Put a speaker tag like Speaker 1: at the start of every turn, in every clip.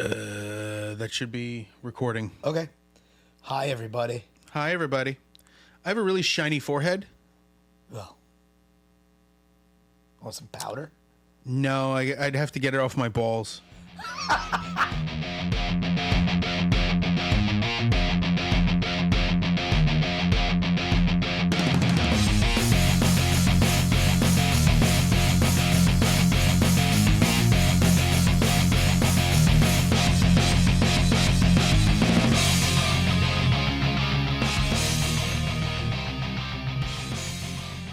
Speaker 1: That should be recording.
Speaker 2: Okay. Hi, everybody.
Speaker 1: Hi, everybody. I have a really shiny forehead.
Speaker 2: Well, want some powder?
Speaker 1: No, I'd have to get it off my balls.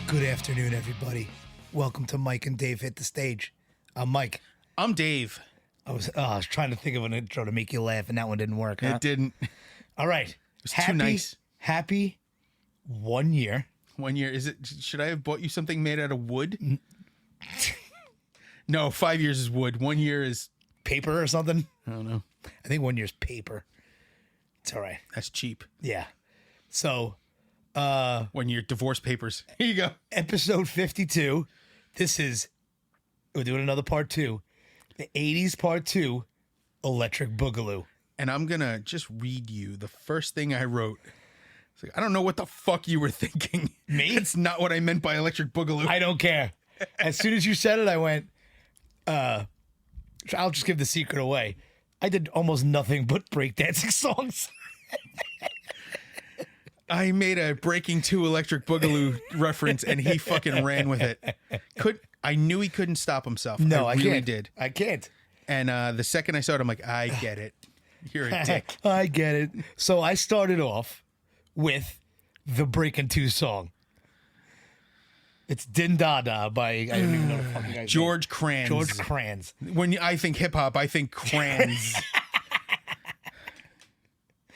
Speaker 2: Good afternoon, everybody. Welcome to Mike and Dave Hit the Stage. I'm Mike.
Speaker 1: I'm Dave.
Speaker 2: I was trying to think of an intro to make you laugh, and that one didn't work. Huh?
Speaker 1: It didn't.
Speaker 2: All right.
Speaker 1: It was too nice.
Speaker 2: Happy 1 year.
Speaker 1: 1 year. Should I have bought you something made out of wood? No, 5 years is wood. 1 year is...
Speaker 2: Paper or something?
Speaker 1: I don't know.
Speaker 2: I think 1 year's paper. It's all right.
Speaker 1: That's cheap.
Speaker 2: Yeah. So...
Speaker 1: 1 year divorce papers. Here you go.
Speaker 2: Episode 52. We're doing another part 2. The 80s part 2, Electric Boogaloo.
Speaker 1: And I'm going to just read you the first thing I wrote. It's like, I don't know what the fuck you were thinking.
Speaker 2: Me?
Speaker 1: That's not what I meant by Electric Boogaloo.
Speaker 2: I don't care. As soon as you said it, I went, I'll just give the secret away. I did almost nothing but breakdancing songs.
Speaker 1: I made a Breaking 2 Electric Boogaloo reference, and he fucking ran with it. I knew he couldn't stop himself.
Speaker 2: No, I
Speaker 1: really
Speaker 2: can't.
Speaker 1: did.
Speaker 2: I can't.
Speaker 1: And the second I saw it, I'm like, I get it. You're a dick.
Speaker 2: I get it. So I started off with the Breaking 2 song. It's Din Da Da by, I don't even know the fucking guy's
Speaker 1: George Kranz.
Speaker 2: George Kranz.
Speaker 1: When I think hip hop, I think Kranz.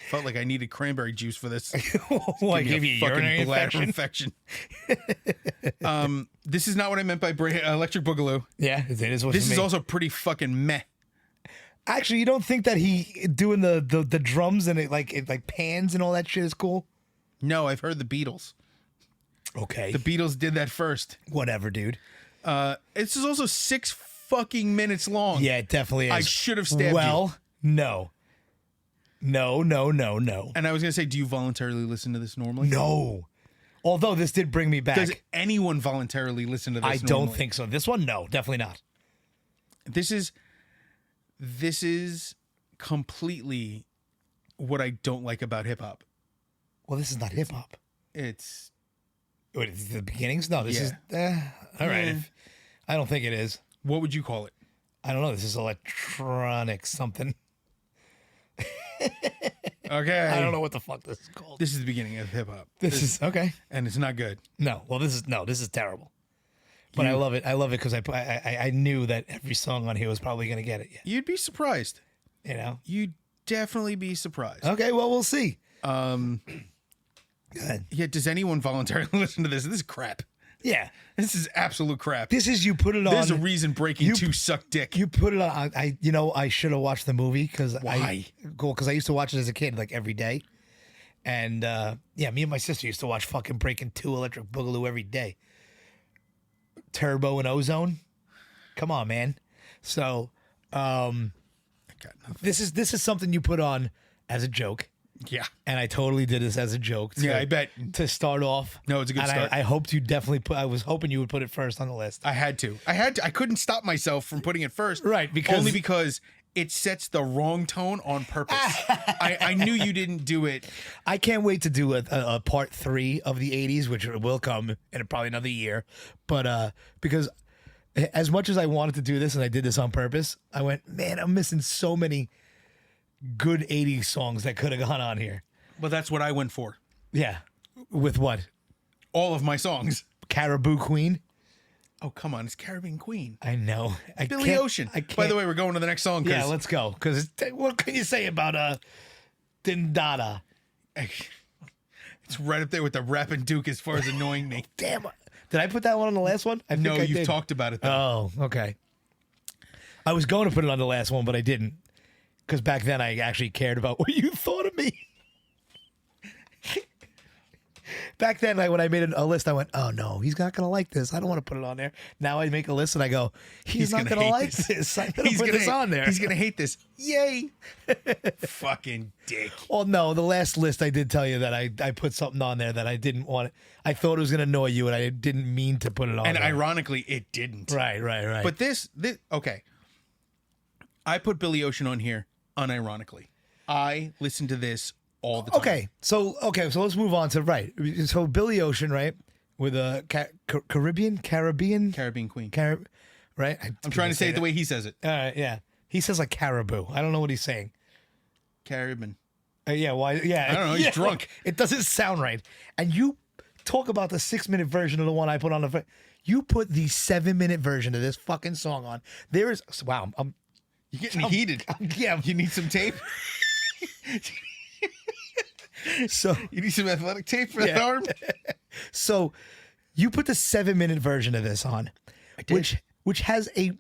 Speaker 1: Felt like I needed cranberry juice for this.
Speaker 2: Well, I gave you a urinary
Speaker 1: bladder
Speaker 2: infection.
Speaker 1: This is not what I meant by Electric Boogaloo.
Speaker 2: Yeah, it is what
Speaker 1: This
Speaker 2: you
Speaker 1: is
Speaker 2: mean.
Speaker 1: also pretty fucking meh.
Speaker 2: Actually, you don't think that he doing the drums and it like pans and all that shit is cool?
Speaker 1: No, I've heard the Beatles.
Speaker 2: Okay.
Speaker 1: The Beatles did that first.
Speaker 2: Whatever, dude.
Speaker 1: This is also 6 fucking minutes long.
Speaker 2: Yeah, it definitely is.
Speaker 1: I should have stabbed you.
Speaker 2: Well, no. No.
Speaker 1: And I was going to say, do you voluntarily listen to this normally?
Speaker 2: No. Although this did bring me back.
Speaker 1: Does anyone voluntarily listen to this
Speaker 2: I
Speaker 1: normally?
Speaker 2: don't think so. This one, no. Definitely not.
Speaker 1: This is completely what I don't like about hip hop.
Speaker 2: Well, this is not hip hop.
Speaker 1: It's...
Speaker 2: Wait, is it the beginnings? No, this
Speaker 1: Yeah.
Speaker 2: is... all right. I don't think it is.
Speaker 1: What would you call it?
Speaker 2: I don't know. This is electronic something.
Speaker 1: Okay.
Speaker 2: I don't know what the fuck this is called.
Speaker 1: This is the beginning of hip hop.
Speaker 2: This is... Okay.
Speaker 1: And it's not good.
Speaker 2: No. Well, this is terrible. But I love it. I love it because I knew that every song on here was probably going to get it. Yeah.
Speaker 1: You'd be surprised.
Speaker 2: You know?
Speaker 1: You'd definitely be surprised.
Speaker 2: Okay, well, we'll see.
Speaker 1: Go
Speaker 2: ahead.
Speaker 1: Yeah, does anyone voluntarily listen to this? This is crap.
Speaker 2: Yeah.
Speaker 1: This is absolute crap.
Speaker 2: This is you put it on.
Speaker 1: There's a reason Breaking 2 sucked dick.
Speaker 2: You put it on. I should have watched the movie because
Speaker 1: Why?
Speaker 2: Because I used to watch it as a kid, like every day. And me and my sister used to watch fucking Breaking 2 Electric Boogaloo every day. Turbo and Ozone. Come on, man. So, this is something you put on as a joke.
Speaker 1: Yeah.
Speaker 2: And I totally did this as a joke.
Speaker 1: Yeah, I bet.
Speaker 2: To start off.
Speaker 1: No, it's a good start.
Speaker 2: I hoped you definitely I was hoping you would put it first on the list.
Speaker 1: I had to. I couldn't stop myself from putting it first.
Speaker 2: Right,
Speaker 1: only because it sets the wrong tone on purpose. I knew you didn't do it.
Speaker 2: I can't wait to do a part 3 of the 80s, which will come in probably another year. But because as much as I wanted to do this and I did this on purpose, I went, man, I'm missing so many good 80s songs that could have gone on here.
Speaker 1: Well, that's what I went for.
Speaker 2: Yeah. With what?
Speaker 1: All of my songs.
Speaker 2: Caribou Queen.
Speaker 1: Oh, come on. It's Caribbean Queen.
Speaker 2: I know.
Speaker 1: Billy Ocean. By the way, we're going to the next song.
Speaker 2: Yeah, let's go. Because what can you say about Din Da Da?
Speaker 1: It's right up there with the Rappin' Duke as far as annoying me.
Speaker 2: Damn. Did I put that one on the last one? I think
Speaker 1: no, you've
Speaker 2: did.
Speaker 1: talked about it, though.
Speaker 2: Oh, okay. I was going to put it on the last one, but I didn't. Because back then I actually cared about what you thought of me. Back then, like when I made a list, I went, "Oh no, he's not gonna like this. I don't want to put it on there." Now I make a list and I go, "He's not gonna
Speaker 1: hate
Speaker 2: like this. I'm gonna
Speaker 1: He's
Speaker 2: put
Speaker 1: gonna
Speaker 2: this on there."
Speaker 1: He's gonna hate this. Yay! Fucking dick.
Speaker 2: Well, no, the last list I did tell you that I put something on there that I didn't want. I thought it was gonna annoy you, and I didn't mean to put it on.
Speaker 1: And
Speaker 2: there.
Speaker 1: ironically, it didn't.
Speaker 2: Right.
Speaker 1: But this okay. I put Billy Ocean on here unironically. I listen to this all the time.
Speaker 2: Okay, so let's move on to So Billy Ocean, right, with a Caribbean
Speaker 1: Caribbean Queen.
Speaker 2: right?
Speaker 1: I'm trying to say it the way he says it.
Speaker 2: Yeah. He says like caribou. I don't know what he's saying.
Speaker 1: Caribbean.
Speaker 2: Yeah, why? Yeah,
Speaker 1: I don't know. He's drunk.
Speaker 2: It doesn't sound right. And you talk about the 6-minute version of the one I put on the. You put the 7-minute version of this fucking song on. There is wow.
Speaker 1: You're getting heated.
Speaker 2: Yeah,
Speaker 1: You need some tape.
Speaker 2: so
Speaker 1: You need some athletic tape for that arm.
Speaker 2: So you put the 7-minute version of this on, which has a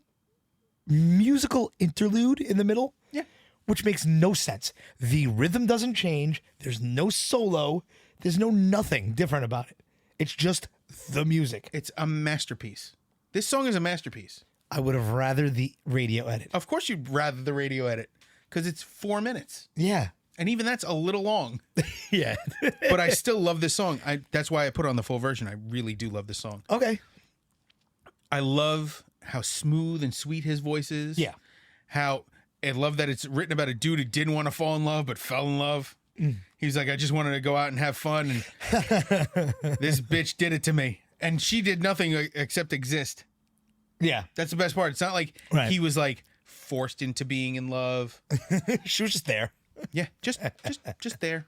Speaker 2: musical interlude in the middle.
Speaker 1: Yeah.
Speaker 2: Which makes no sense. The rhythm doesn't change. There's no solo. There's no nothing different about it. It's just the music.
Speaker 1: It's a masterpiece. This song is a masterpiece.
Speaker 2: I would have rather the radio edit.
Speaker 1: Of course you'd rather the radio edit because it's 4 minutes.
Speaker 2: Yeah.
Speaker 1: And even that's a little long.
Speaker 2: Yeah.
Speaker 1: But I still love this song. That's why I put it on the full version. I really do love this song.
Speaker 2: Okay.
Speaker 1: I love how smooth and sweet his voice is.
Speaker 2: Yeah.
Speaker 1: I love that it's written about a dude who didn't want to fall in love but fell in love. He's like, I just wanted to go out and have fun, and this bitch did it to me. And she did nothing except exist.
Speaker 2: Yeah.
Speaker 1: That's the best part. It's not like he was like forced into being in love.
Speaker 2: She was just there.
Speaker 1: Yeah, just there.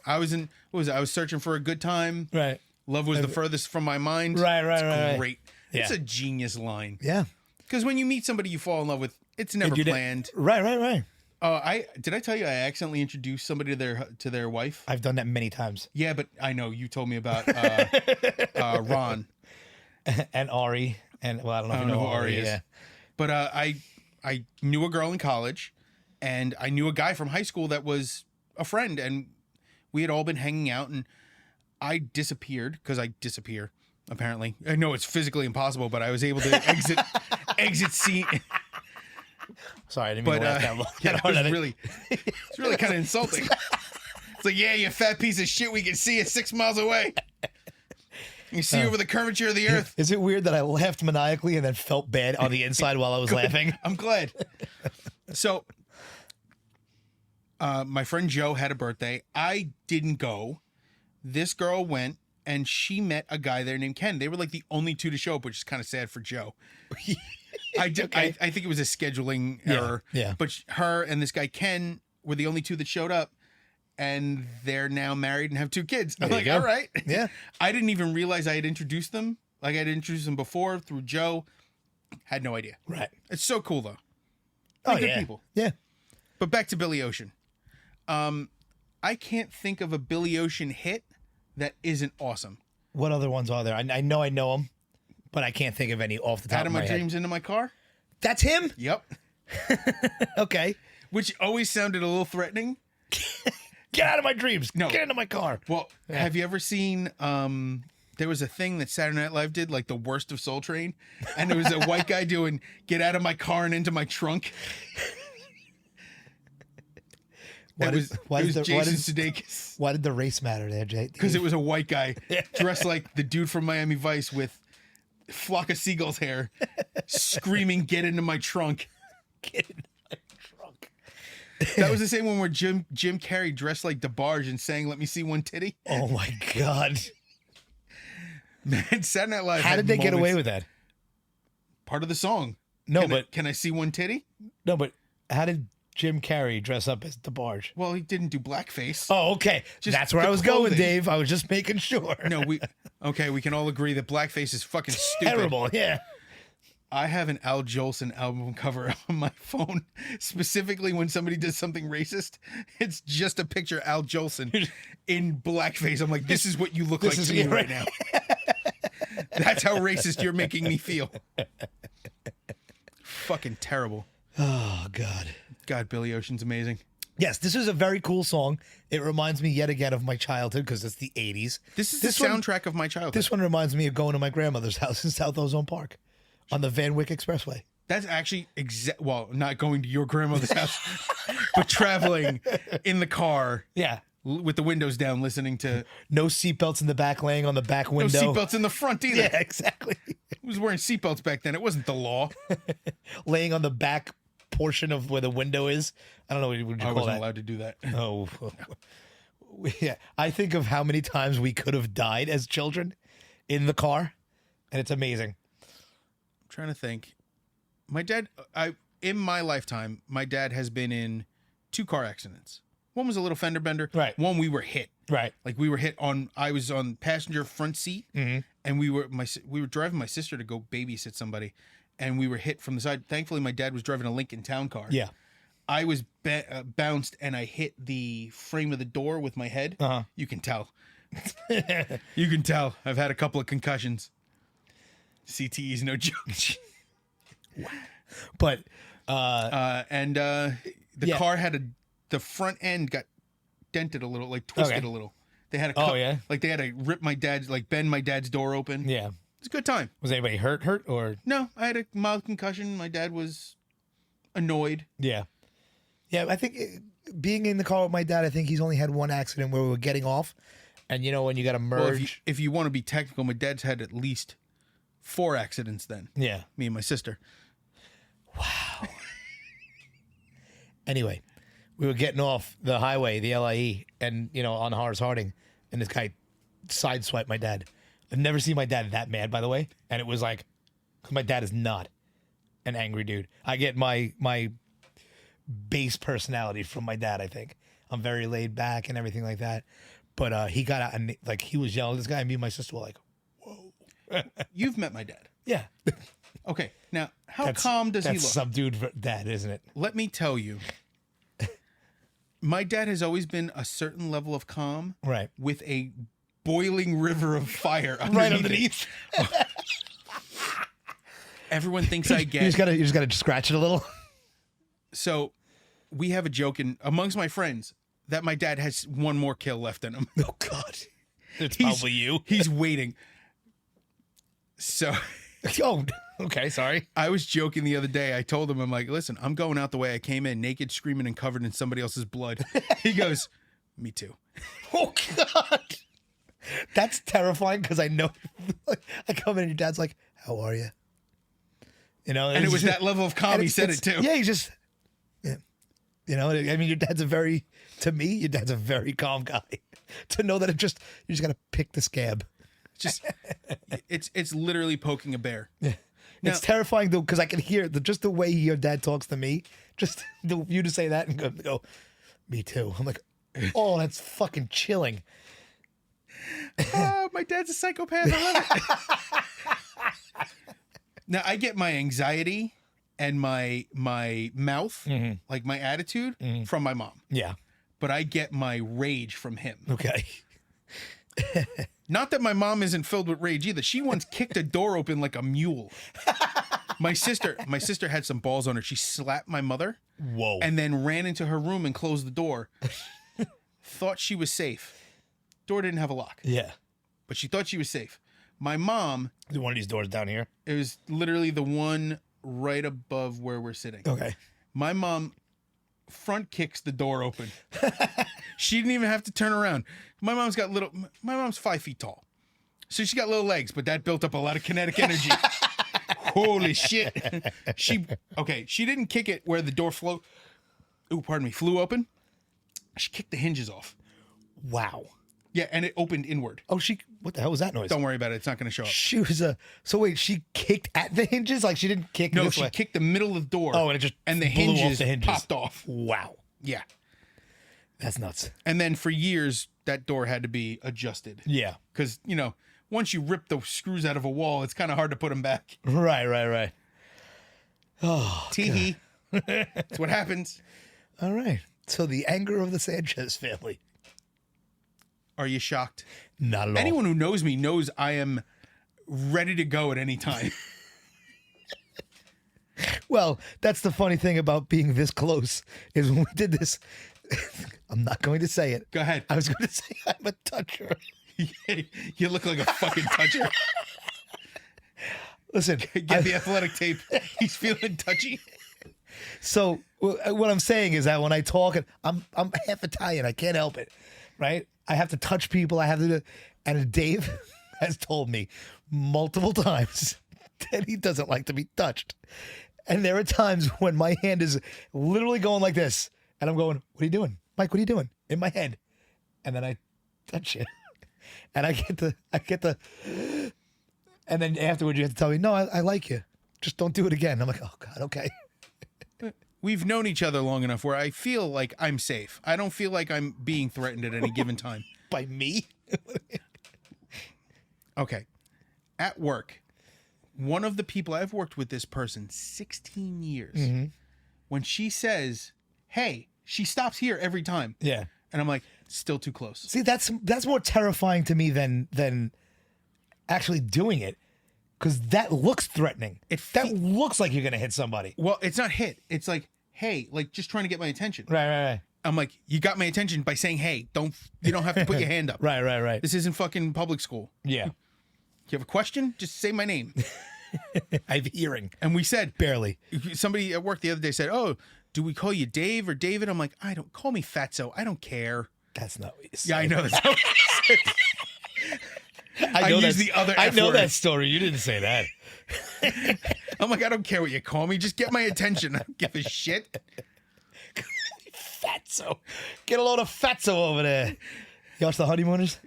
Speaker 1: I was searching for a good time.
Speaker 2: Right.
Speaker 1: Love was the furthest from my mind.
Speaker 2: Right.
Speaker 1: It's great.
Speaker 2: Yeah.
Speaker 1: It's a genius line.
Speaker 2: Yeah.
Speaker 1: Because when you meet somebody you fall in love with, it's never planned.
Speaker 2: Right.
Speaker 1: Did I tell you I accidentally introduced somebody to their wife?
Speaker 2: I've done that many times.
Speaker 1: Yeah, but I know you told me about Ron
Speaker 2: And Ari. And well, I don't know,
Speaker 1: who Ari is.
Speaker 2: Yeah.
Speaker 1: But I knew a girl in college, and I knew a guy from high school that was a friend, and we had all been hanging out, and I disappeared because I disappear. Apparently, I know it's physically impossible, but I was able to exit scene.
Speaker 2: Sorry, I didn't mean to laugh that long.
Speaker 1: It's really kind of insulting. It's like, yeah, you fat piece of shit. We can see you 6 miles away. You see over the curvature of the earth.
Speaker 2: Is it weird that I laughed maniacally and then felt bad on the inside while I was laughing?
Speaker 1: I'm glad. So, my friend Joe had a birthday. I didn't go. This girl went, and she met a guy there named Ken. They were like the only two to show up, which is kind of sad for Joe. I think it was a scheduling error.
Speaker 2: Yeah.
Speaker 1: But her and this guy Ken were the only two that showed up, and they're now married and have 2 kids. I'm like, all right.
Speaker 2: Yeah.
Speaker 1: I didn't even realize I had introduced them. Like, I'd introduced them before through Joe. Had no idea.
Speaker 2: Right.
Speaker 1: It's so cool, though.
Speaker 2: Oh,
Speaker 1: Good
Speaker 2: yeah.
Speaker 1: people.
Speaker 2: Yeah.
Speaker 1: But back to Billy Ocean. I can't think of a Billy Ocean hit that isn't awesome.
Speaker 2: What other ones are there? I know them, but I can't think of any off the top
Speaker 1: Out of
Speaker 2: of my
Speaker 1: my
Speaker 2: head.
Speaker 1: dreams into my car.
Speaker 2: That's him?
Speaker 1: Yep.
Speaker 2: Okay.
Speaker 1: Which always sounded a little threatening.
Speaker 2: Get out of my dreams.
Speaker 1: No.
Speaker 2: Get into my car.
Speaker 1: Well, have you ever seen there was a thing that Saturday Night Live did, like the worst of Soul Train, and there was a white guy doing "Get out of my car and into my trunk." It was Jason Sudeikis.
Speaker 2: Why did the race matter there, Jay?
Speaker 1: Because it was a white guy dressed like the dude from Miami Vice with flock of seagulls hair, screaming, "Get into my trunk."
Speaker 2: Get in my trunk.
Speaker 1: That was the same one where Jim Carrey dressed like DeBarge and sang "Let me see one titty."
Speaker 2: Oh my God.
Speaker 1: Man, Saturday Night Live.
Speaker 2: How did they get away with that?
Speaker 1: Part of the song.
Speaker 2: No,
Speaker 1: Can I see one titty?
Speaker 2: No, but how did Jim Carrey dress up as DeBarge?
Speaker 1: Well, he didn't do blackface.
Speaker 2: Oh, okay.
Speaker 1: Just
Speaker 2: That's where
Speaker 1: the
Speaker 2: I was going,
Speaker 1: clothing.
Speaker 2: Dave. I was just making sure.
Speaker 1: No, we can all agree that blackface is fucking stupid.
Speaker 2: Terrible, yeah.
Speaker 1: I have an Al Jolson album cover on my phone, specifically when somebody does something racist. It's just a picture of Al Jolson in blackface. I'm like, this is what you look like to me right now. That's how racist you're making me feel. Fucking terrible.
Speaker 2: Oh, God.
Speaker 1: God, Billy Ocean's amazing.
Speaker 2: Yes, this is a very cool song. It reminds me yet again of my childhood because it's the 80s.
Speaker 1: This is the soundtrack of my childhood.
Speaker 2: This one reminds me of going to my grandmother's house in South Ozone Park on the Van Wyck Expressway.
Speaker 1: That's actually well, not going to your grandmother's house, but traveling in the car.
Speaker 2: Yeah.
Speaker 1: With the windows down, listening to
Speaker 2: no seatbelts in the back, laying on the back window.
Speaker 1: No seatbelts in the front either.
Speaker 2: Yeah, exactly.
Speaker 1: Who was wearing seatbelts back then? It wasn't the law.
Speaker 2: Laying on the back portion of where the window is. I don't know what you call that.
Speaker 1: I wasn't allowed to do that.
Speaker 2: Oh, yeah. I think of how many times we could have died as children in the car, and it's amazing.
Speaker 1: I'm trying to think. My dad, in my lifetime, my dad has been in 2 car accidents. One was a little fender bender.
Speaker 2: Right.
Speaker 1: One we were hit.
Speaker 2: Right.
Speaker 1: Like we were hit on. I was on passenger front seat, and we were driving my sister to go babysit somebody, and we were hit from the side. Thankfully, my dad was driving a Lincoln Town Car.
Speaker 2: Yeah.
Speaker 1: I was bounced, and I hit the frame of the door with my head. You can tell. You can tell. I've had a couple of concussions. CTE is no joke.
Speaker 2: But
Speaker 1: the car had the front end got dented a little, like twisted a little. They had to cut, like they had to rip my dad's, like bend my dad's door open.
Speaker 2: Yeah.
Speaker 1: It's a good time.
Speaker 2: Was anybody hurt or?
Speaker 1: No, I had a mild concussion. My dad was annoyed.
Speaker 2: Yeah. Yeah, I think being in the car with my dad, I think he's only had one accident where we were getting off. And you know, when you got to merge.
Speaker 1: Well, if you want to be technical, my dad's had at least 4 accidents then.
Speaker 2: Yeah.
Speaker 1: Me and my sister.
Speaker 2: Wow. Anyway, we were getting off the highway, the LIE, and, you know, on Horace Harding, and this guy sideswiped my dad. I've never seen my dad that mad, by the way. And it was like, because my dad is not an angry dude. I get my base personality from my dad, I think. I'm very laid back and everything like that. But he got out and, like, he was yelling at this guy, and me and my sister were like, whoa.
Speaker 1: You've met my dad.
Speaker 2: Yeah.
Speaker 1: Okay, now, how calm does he look?
Speaker 2: That's subdued dad, isn't it?
Speaker 1: Let me tell you. My dad has always been a certain level of calm.
Speaker 2: Right.
Speaker 1: With a boiling river of fire
Speaker 2: right underneath.
Speaker 1: Everyone thinks I get.
Speaker 2: You just gotta scratch it a little.
Speaker 1: So, we have a joke amongst my friends that my dad has one more kill left in him.
Speaker 2: Oh God, it's probably you.
Speaker 1: He's waiting. So,
Speaker 2: oh, okay, sorry.
Speaker 1: I was joking the other day. I told him, I'm like, listen, I'm going out the way I came in, naked, screaming, and covered in somebody else's blood. He goes, me too.
Speaker 2: Oh God. That's terrifying because I know I come in and your dad's like, how are you? You know,
Speaker 1: and it was that level of calm he said it too.
Speaker 2: Yeah, he just, yeah. You know, I mean, your dad's a very calm guy. To know that you just got to pick the scab.
Speaker 1: Just, it's literally poking a bear.
Speaker 2: Yeah.
Speaker 1: Now,
Speaker 2: it's terrifying though because I can hear just the way your dad talks to me. Just you to say that and go, me too. I'm like, oh, that's fucking chilling.
Speaker 1: Oh, my dad's a psychopath. I love it. Now I get my anxiety and my mouth, like my attitude, from my mom.
Speaker 2: Yeah, but
Speaker 1: I get my rage from him.
Speaker 2: Okay.
Speaker 1: Not that my mom isn't filled with rage either. She once kicked a door open like a mule. My sister had some balls on her. She slapped my mother.
Speaker 2: Whoa.
Speaker 1: And then ran into her room and closed the door. Thought she was safe. Door didn't have a lock.
Speaker 2: Yeah.
Speaker 1: But she thought she was safe. My mom.
Speaker 2: One of these doors down here?
Speaker 1: It was literally the one right above where we're sitting.
Speaker 2: Okay.
Speaker 1: My mom front kicks the door open. She didn't even have to turn around. My mom's 5 feet tall. So she got little legs, but that built up a lot of kinetic energy. Holy shit. She didn't kick it where the door flew open. She kicked the hinges off.
Speaker 2: Wow.
Speaker 1: Yeah, and it opened inward.
Speaker 2: Oh, what the hell was that noise?
Speaker 1: Don't worry about it. It's not going to show up.
Speaker 2: She was she kicked at the hinges? Like she didn't kick
Speaker 1: No,
Speaker 2: this
Speaker 1: she
Speaker 2: way?
Speaker 1: kicked the middle of the door.
Speaker 2: Oh, and it just
Speaker 1: and the
Speaker 2: blew
Speaker 1: hinges,
Speaker 2: off the hinges
Speaker 1: popped off.
Speaker 2: Wow.
Speaker 1: Yeah.
Speaker 2: That's nuts.
Speaker 1: And then for years, that door had to be adjusted.
Speaker 2: Yeah.
Speaker 1: Because, once you rip the screws out of a wall, it's kind of hard to put them back.
Speaker 2: Right. Oh,
Speaker 1: Tee-hee. That's what happens.
Speaker 2: All right. So the anger of the Sanchez family.
Speaker 1: Are you shocked?
Speaker 2: Not at all.
Speaker 1: Anyone who knows me knows I am ready to go at any time.
Speaker 2: Well, that's the funny thing about being this close is when we did this. I'm not going to say it.
Speaker 1: Go ahead.
Speaker 2: I was going to say I'm a toucher.
Speaker 1: You look like a fucking toucher.
Speaker 2: Listen,
Speaker 1: Get the athletic tape. He's feeling touchy.
Speaker 2: so what I'm saying is that when I talk, I'm half Italian. I can't help it, right? I have to touch people. I have to, and Dave has told me multiple times that he doesn't like to be touched. And there are times when my hand is literally going like this, and I'm going, "What are you doing, Mike? What are you doing?" In my head, and then I touch it, and I get the, and then afterwards you have to tell me, "No, I like you. Just don't do it again." I'm like, "Oh God, okay."
Speaker 1: We've known each other long enough where I feel like I'm safe. I don't feel like I'm being threatened at any given time.
Speaker 2: By me?
Speaker 1: Okay. At work, one of the people I've worked with this person 16 years. When she says, "Hey," she stops here every time.
Speaker 2: Yeah.
Speaker 1: And I'm like, still too close.
Speaker 2: See, that's more terrifying to me than actually doing it, because that looks threatening. That looks like you're gonna hit somebody.
Speaker 1: Well, it's not hit. It's like, hey, like just trying to get my attention.
Speaker 2: Right.
Speaker 1: I'm like, you got my attention by saying, hey, you don't have to put your hand up.
Speaker 2: Right.
Speaker 1: This isn't fucking public school.
Speaker 2: Yeah.
Speaker 1: You have a question? Just say my name.
Speaker 2: I have hearing.
Speaker 1: And we said,
Speaker 2: Barely.
Speaker 1: somebody at work the other day said, "Oh, do we call you Dave or David?" I'm like, I don't, call me Fatso. I don't care.
Speaker 2: That's not what you said.
Speaker 1: Yeah, I know. That's not what I said. I use the other
Speaker 2: I
Speaker 1: F
Speaker 2: know
Speaker 1: word.
Speaker 2: that story. You didn't say that.
Speaker 1: I'm like, I don't care what you call me. Just get my attention. I don't give a shit.
Speaker 2: Fatso. Get a load of fatso over there. You watch The Honeymooners?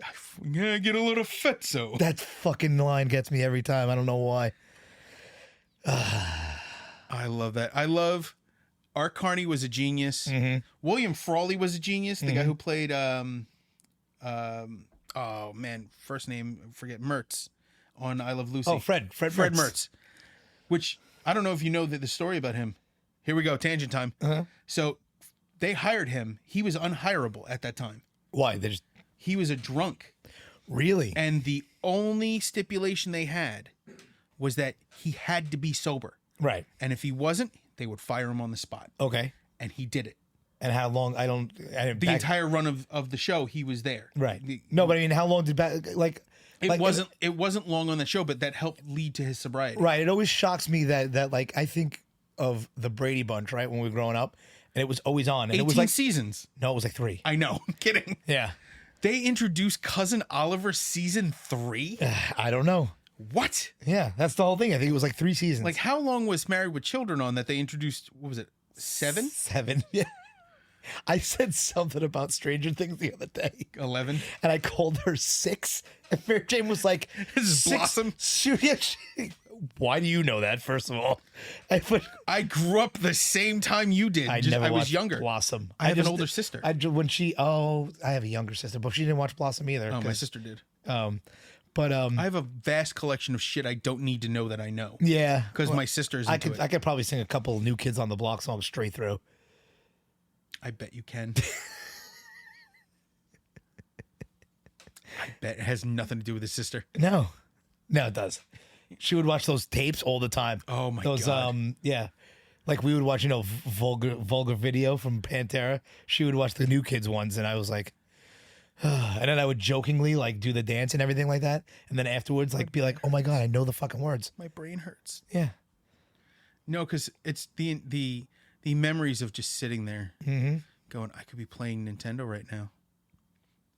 Speaker 1: Yeah, get a little Fatso.
Speaker 2: That fucking line gets me every time. I don't know why.
Speaker 1: I love that. I love Art Carney was a genius. William Frawley was a genius. The guy who played oh man, first name forget Mertz on I Love Lucy.
Speaker 2: Oh, Fred
Speaker 1: Mertz. Which I don't know if you know the story about him. Here we go, tangent time. So they hired him. He was unhireable at that time.
Speaker 2: Why?
Speaker 1: He was a drunk.
Speaker 2: Really?
Speaker 1: And the only stipulation they had was that he had to be sober.
Speaker 2: Right.
Speaker 1: And if he wasn't, they would fire him on the spot.
Speaker 2: Okay.
Speaker 1: And he did it.
Speaker 2: And how long?
Speaker 1: The entire run of the show, he was there.
Speaker 2: Right. No, but I mean, how long did
Speaker 1: It wasn't long on the show, but that helped lead to his sobriety.
Speaker 2: Right. It always shocks me that like I think of the Brady Bunch, right, when we were growing up, and it was always on. And
Speaker 1: 18
Speaker 2: it was like
Speaker 1: seasons.
Speaker 2: No, it was like 3.
Speaker 1: I know. I'm kidding.
Speaker 2: Yeah.
Speaker 1: They introduced Cousin Oliver season 3?
Speaker 2: I don't know.
Speaker 1: What?
Speaker 2: Yeah, that's the whole thing. I think it was like 3 seasons.
Speaker 1: Like, how long was Married with Children on that they introduced, what was it, 7?
Speaker 2: 7. Yeah. I said something about Stranger Things the other day.
Speaker 1: 11.
Speaker 2: And I called her 6. And Mary Jane was like,
Speaker 1: This is
Speaker 2: 6?
Speaker 1: Blossom.
Speaker 2: Why do you know that, first of all?
Speaker 1: I grew up the same time you did.
Speaker 2: I
Speaker 1: was younger.
Speaker 2: Blossom.
Speaker 1: I have an older sister.
Speaker 2: I have a younger sister, but she didn't watch Blossom either.
Speaker 1: Oh, my sister did.
Speaker 2: But
Speaker 1: I have a vast collection of shit I don't need to know that I know.
Speaker 2: Yeah.
Speaker 1: Because my sister's
Speaker 2: I
Speaker 1: into
Speaker 2: could
Speaker 1: it.
Speaker 2: I could probably sing a couple New Kids on the Block songs straight through.
Speaker 1: I bet you can. I bet it has nothing to do with his sister.
Speaker 2: No, it does. She would watch those tapes all the time.
Speaker 1: Oh my
Speaker 2: God. Yeah. Like we would watch, vulgar video from Pantera. She would watch the New Kids ones, and I was like, and then I would jokingly like do the dance and everything like that, and then afterwards like be like, oh my God, I know the fucking words.
Speaker 1: My brain hurts.
Speaker 2: Yeah.
Speaker 1: No, because it's the memories of just sitting there going, I could be playing Nintendo right now,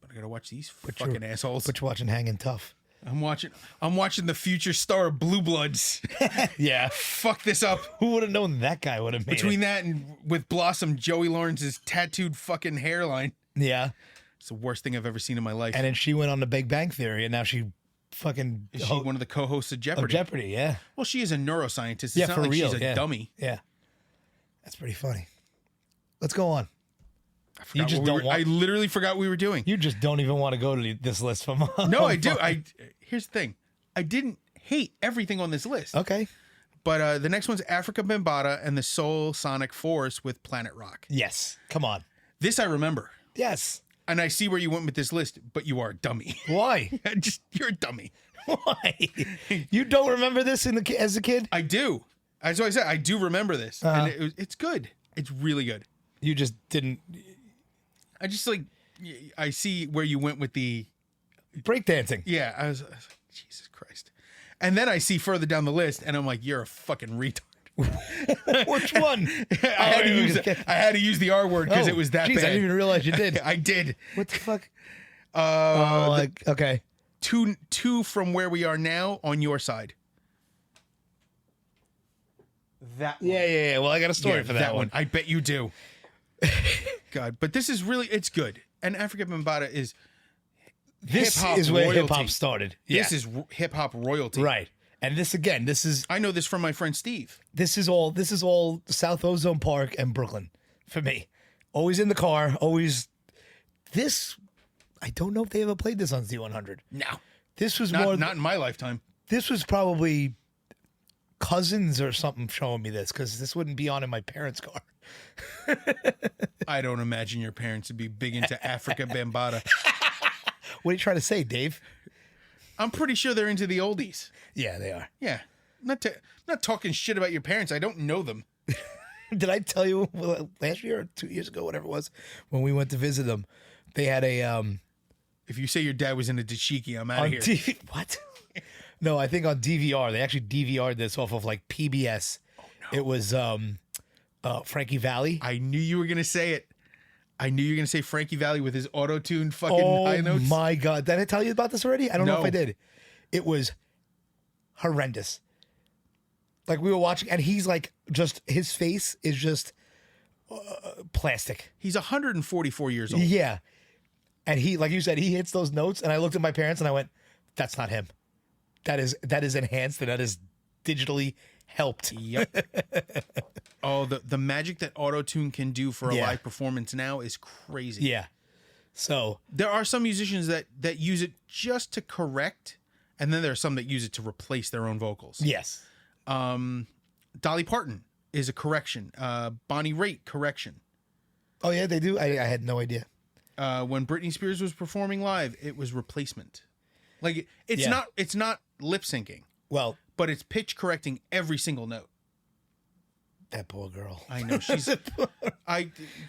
Speaker 1: but I gotta watch these fucking assholes.
Speaker 2: But you're watching Hanging Tough.
Speaker 1: I'm watching the future star of Blue Bloods.
Speaker 2: Yeah.
Speaker 1: Fuck this up.
Speaker 2: Who would have known that guy would have made
Speaker 1: Between
Speaker 2: it?
Speaker 1: that and with Blossom, Joey Lawrence's tattooed fucking hairline.
Speaker 2: Yeah.
Speaker 1: It's the worst thing I've ever seen in my life.
Speaker 2: And then she went on the Big Bang Theory, and now she fucking
Speaker 1: Is she one of the co-hosts of Jeopardy?
Speaker 2: Of Jeopardy, yeah.
Speaker 1: Well, she is a neuroscientist. It's
Speaker 2: Yeah,
Speaker 1: not
Speaker 2: for
Speaker 1: like
Speaker 2: real.
Speaker 1: she's a dummy.
Speaker 2: Yeah. That's pretty funny. Let's go on.
Speaker 1: I literally forgot what we were doing.
Speaker 2: You just don't even want to go to this list from.
Speaker 1: No, I do. Here's the thing. I didn't hate everything on this list.
Speaker 2: Okay.
Speaker 1: But the next one's Africa Bambaataa and the Soul Sonic Force with Planet Rock.
Speaker 2: Yes. Come on.
Speaker 1: This I remember.
Speaker 2: Yes.
Speaker 1: And I see where you went with this list, but you are a dummy.
Speaker 2: Why?
Speaker 1: You're a dummy.
Speaker 2: Why? You don't remember this as a kid?
Speaker 1: I do. That's what I said. I do remember this, and it's good. It's really good.
Speaker 2: You just didn't
Speaker 1: I just like. I see where you went with the
Speaker 2: breakdancing.
Speaker 1: Yeah, I was like, Jesus Christ. And then I see further down the list, and I'm like, you're a fucking retard.
Speaker 2: Which one?
Speaker 1: I had to use the R word because it was that
Speaker 2: geez,
Speaker 1: bad.
Speaker 2: I didn't even realize you did.
Speaker 1: I did.
Speaker 2: What the fuck?
Speaker 1: The
Speaker 2: Okay.
Speaker 1: two from where we are now on your side. That one.
Speaker 2: Yeah. Well, I got a story for that one.
Speaker 1: I bet you do. God, but this is really, it's good. And Africa Bambaataa is
Speaker 2: This
Speaker 1: hip-hop
Speaker 2: is where
Speaker 1: royalty.
Speaker 2: hip hop started. Yeah.
Speaker 1: This is hip hop royalty.
Speaker 2: Right. And this again, this is
Speaker 1: I know this from my friend Steve.
Speaker 2: this is all South Ozone Park and Brooklyn for me. Always in the car, always this I don't know if they ever played this on Z100.
Speaker 1: No.
Speaker 2: This was more
Speaker 1: Not in my lifetime.
Speaker 2: this was probably cousins or something showing me this because this wouldn't be on in my parents' car.
Speaker 1: I don't imagine your parents would be big into Africa Bambaataa.
Speaker 2: What are you trying to say, Dave?
Speaker 1: I'm pretty sure they're into the oldies.
Speaker 2: Yeah, they are.
Speaker 1: Yeah. Not talking shit about your parents. I don't know them.
Speaker 2: Did I tell you last year or 2 years ago, whatever it was, when we went to visit them? They had a
Speaker 1: If you say your dad was into dashiki, I'm out of
Speaker 2: on
Speaker 1: here.
Speaker 2: what? No, I think on DVR they actually DVR'd this off of like PBS. Oh, no. It was Frankie Valli.
Speaker 1: I knew you were gonna say it. I knew you were gonna say Frankie Valli with his auto-tuned fucking high notes.
Speaker 2: Oh my god! Did I tell you about this already? I don't know if
Speaker 1: No.
Speaker 2: I did. It was horrendous. Like we were watching, and he's like, just his face is just plastic.
Speaker 1: He's 144 years old.
Speaker 2: Yeah, and he, like you said, he hits those notes, and I looked at my parents and I went, "That's not him. That is enhanced, and that is digitally helped."
Speaker 1: Yep. Oh, the magic that auto-tune can do for a
Speaker 2: Yeah.
Speaker 1: live performance now is crazy.
Speaker 2: Yeah. So
Speaker 1: There are some musicians that use it just to correct, and then there are some that use it to replace their own vocals.
Speaker 2: yes,
Speaker 1: Dolly Parton is a correction. Bonnie Raitt, correction.
Speaker 2: oh yeah, they do. I had no idea.
Speaker 1: When Britney Spears was performing live, it was replacement. Like it's
Speaker 2: Yeah.
Speaker 1: not lip syncing,
Speaker 2: Well,
Speaker 1: but it's pitch correcting every single note.
Speaker 2: that poor girl.
Speaker 1: I know she's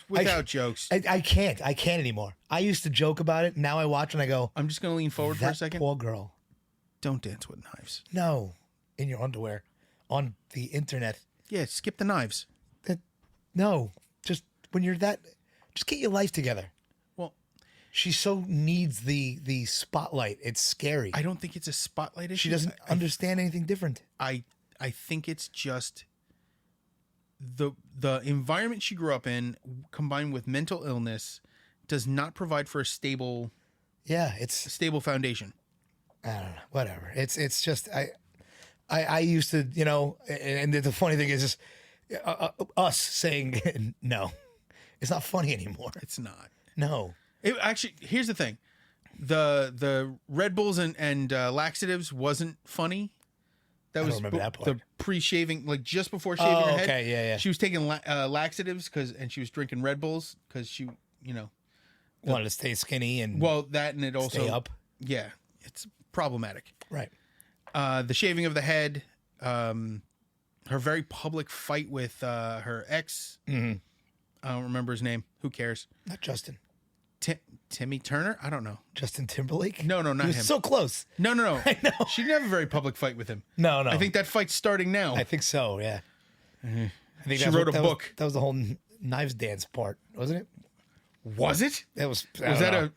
Speaker 1: without jokes.
Speaker 2: I can't anymore. I used to joke about it. Now I watch and I go,
Speaker 1: I'm just gonna lean forward for a
Speaker 2: that
Speaker 1: second.
Speaker 2: poor girl.
Speaker 1: Don't dance with knives.
Speaker 2: No, in your underwear, on the internet.
Speaker 1: Yeah, skip the knives.
Speaker 2: No, just when you're that, just get your life together.
Speaker 1: Well,
Speaker 2: She so needs the spotlight. It's scary.
Speaker 1: I don't think it's a spotlight issue.
Speaker 2: She doesn't understand anything different.
Speaker 1: I think it's just the environment she grew up in, combined with mental illness, does not provide for a stable
Speaker 2: Yeah, it's
Speaker 1: foundation.
Speaker 2: I don't know. Whatever. It's just I used to, you know, and the funny thing is just us saying no. It's not funny anymore.
Speaker 1: It's not.
Speaker 2: No.
Speaker 1: It actually, here's the thing: the Red Bulls and laxatives wasn't funny. That
Speaker 2: don't
Speaker 1: was
Speaker 2: remember that part.
Speaker 1: the pre-shaving, like just before shaving her head.
Speaker 2: okay, yeah.
Speaker 1: She was taking laxatives and she was drinking Red Bulls because she,
Speaker 2: Wanted to stay skinny and
Speaker 1: that and it also
Speaker 2: stay up.
Speaker 1: Yeah, it's problematic.
Speaker 2: Right.
Speaker 1: The shaving of the head, her very public fight with her ex.
Speaker 2: Mm-hmm.
Speaker 1: I don't remember his name. Who cares?
Speaker 2: Not Justin.
Speaker 1: Timmy Turner? I don't know.
Speaker 2: Justin Timberlake?
Speaker 1: No, not
Speaker 2: He was
Speaker 1: him.
Speaker 2: so close.
Speaker 1: No.
Speaker 2: I know.
Speaker 1: She didn't have a very public fight with him.
Speaker 2: No.
Speaker 1: I think that fight's starting now.
Speaker 2: I think so, yeah. I think
Speaker 1: She wrote a book.
Speaker 2: That was the whole knives dance part, wasn't it?
Speaker 1: Was it?
Speaker 2: That was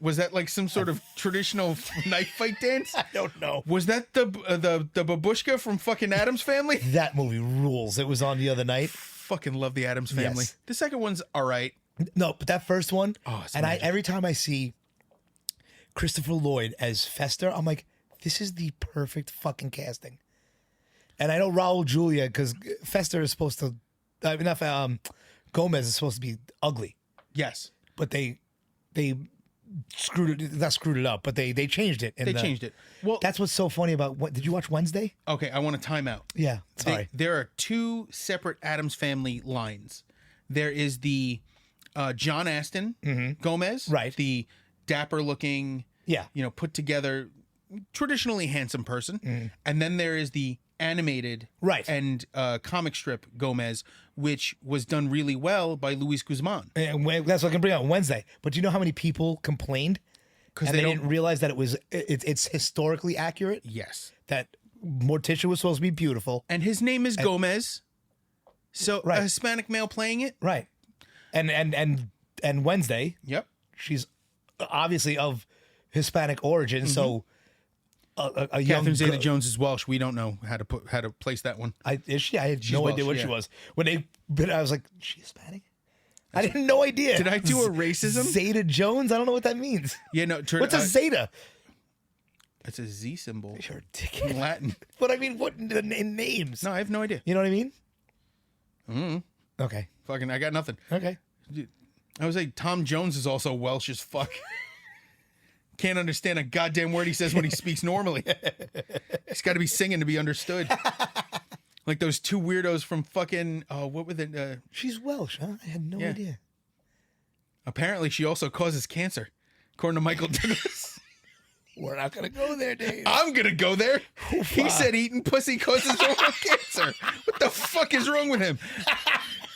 Speaker 1: Was that like some sort of traditional knife fight dance?
Speaker 2: I don't know.
Speaker 1: Was that the babushka from fucking Addams Family?
Speaker 2: That movie rules. It was on the other night.
Speaker 1: Fucking love the Addams Family.
Speaker 2: Yes.
Speaker 1: The second one's all right.
Speaker 2: No, but that first one,
Speaker 1: it's
Speaker 2: and
Speaker 1: magic.
Speaker 2: every time I see Christopher Lloyd as Fester, I'm like, this is the perfect fucking casting. And I know Raul Julia, because Fester is supposed to, Gomez is supposed to be ugly,
Speaker 1: Yes.
Speaker 2: but they screwed it up, but they changed it.
Speaker 1: They changed it. Well,
Speaker 2: That's what's so funny about what? Did you watch Wednesday?
Speaker 1: okay, I want a timeout.
Speaker 2: Yeah, sorry.
Speaker 1: There are two separate Addams Family lines. There is the John Aston Gomez,
Speaker 2: Right.
Speaker 1: The dapper looking,
Speaker 2: Yeah.
Speaker 1: put together, traditionally handsome person. And then there is the animated
Speaker 2: Right.
Speaker 1: and comic strip Gomez, which was done really well by Luis Guzman.
Speaker 2: And that's what I can bring up Wednesday. But do you know how many people complained?
Speaker 1: Because
Speaker 2: And they didn't realize that it's historically accurate.
Speaker 1: Yes.
Speaker 2: That Morticia was supposed to be beautiful.
Speaker 1: And his name is Gomez. So
Speaker 2: Right.
Speaker 1: a Hispanic male playing it.
Speaker 2: Right. And Wednesday,
Speaker 1: Yep.
Speaker 2: she's obviously of Hispanic origin, so a young
Speaker 1: Catherine
Speaker 2: girl-
Speaker 1: Zeta-Jones is Welsh. We don't know how to place that one.
Speaker 2: Is she? I had no
Speaker 1: Welsh,
Speaker 2: idea what
Speaker 1: yeah.
Speaker 2: she was. But I was like, she Hispanic? I had no idea.
Speaker 1: Did I do a racism?
Speaker 2: Zeta Jones? I don't know what that means.
Speaker 1: Yeah, no.
Speaker 2: What's a Zeta?
Speaker 1: It's a Z symbol
Speaker 2: You're ridiculous.
Speaker 1: in Latin.
Speaker 2: But I mean, what in names?
Speaker 1: No, I have no idea.
Speaker 2: You know what I mean? Okay.
Speaker 1: Fucking, I got nothing.
Speaker 2: Okay.
Speaker 1: I would say Tom Jones is also Welsh as fuck. Can't understand a goddamn word he says when he speaks normally. He's got to be singing to be understood. Like those two weirdos from fucking, what were they?
Speaker 2: She's Welsh, huh? I had no
Speaker 1: Yeah.
Speaker 2: idea.
Speaker 1: Apparently she also causes cancer, according to Michael Douglas.
Speaker 2: We're not going to go there, Dave.
Speaker 1: I'm going to go there. He said eating pussy causes oral cancer. What the fuck is wrong with him?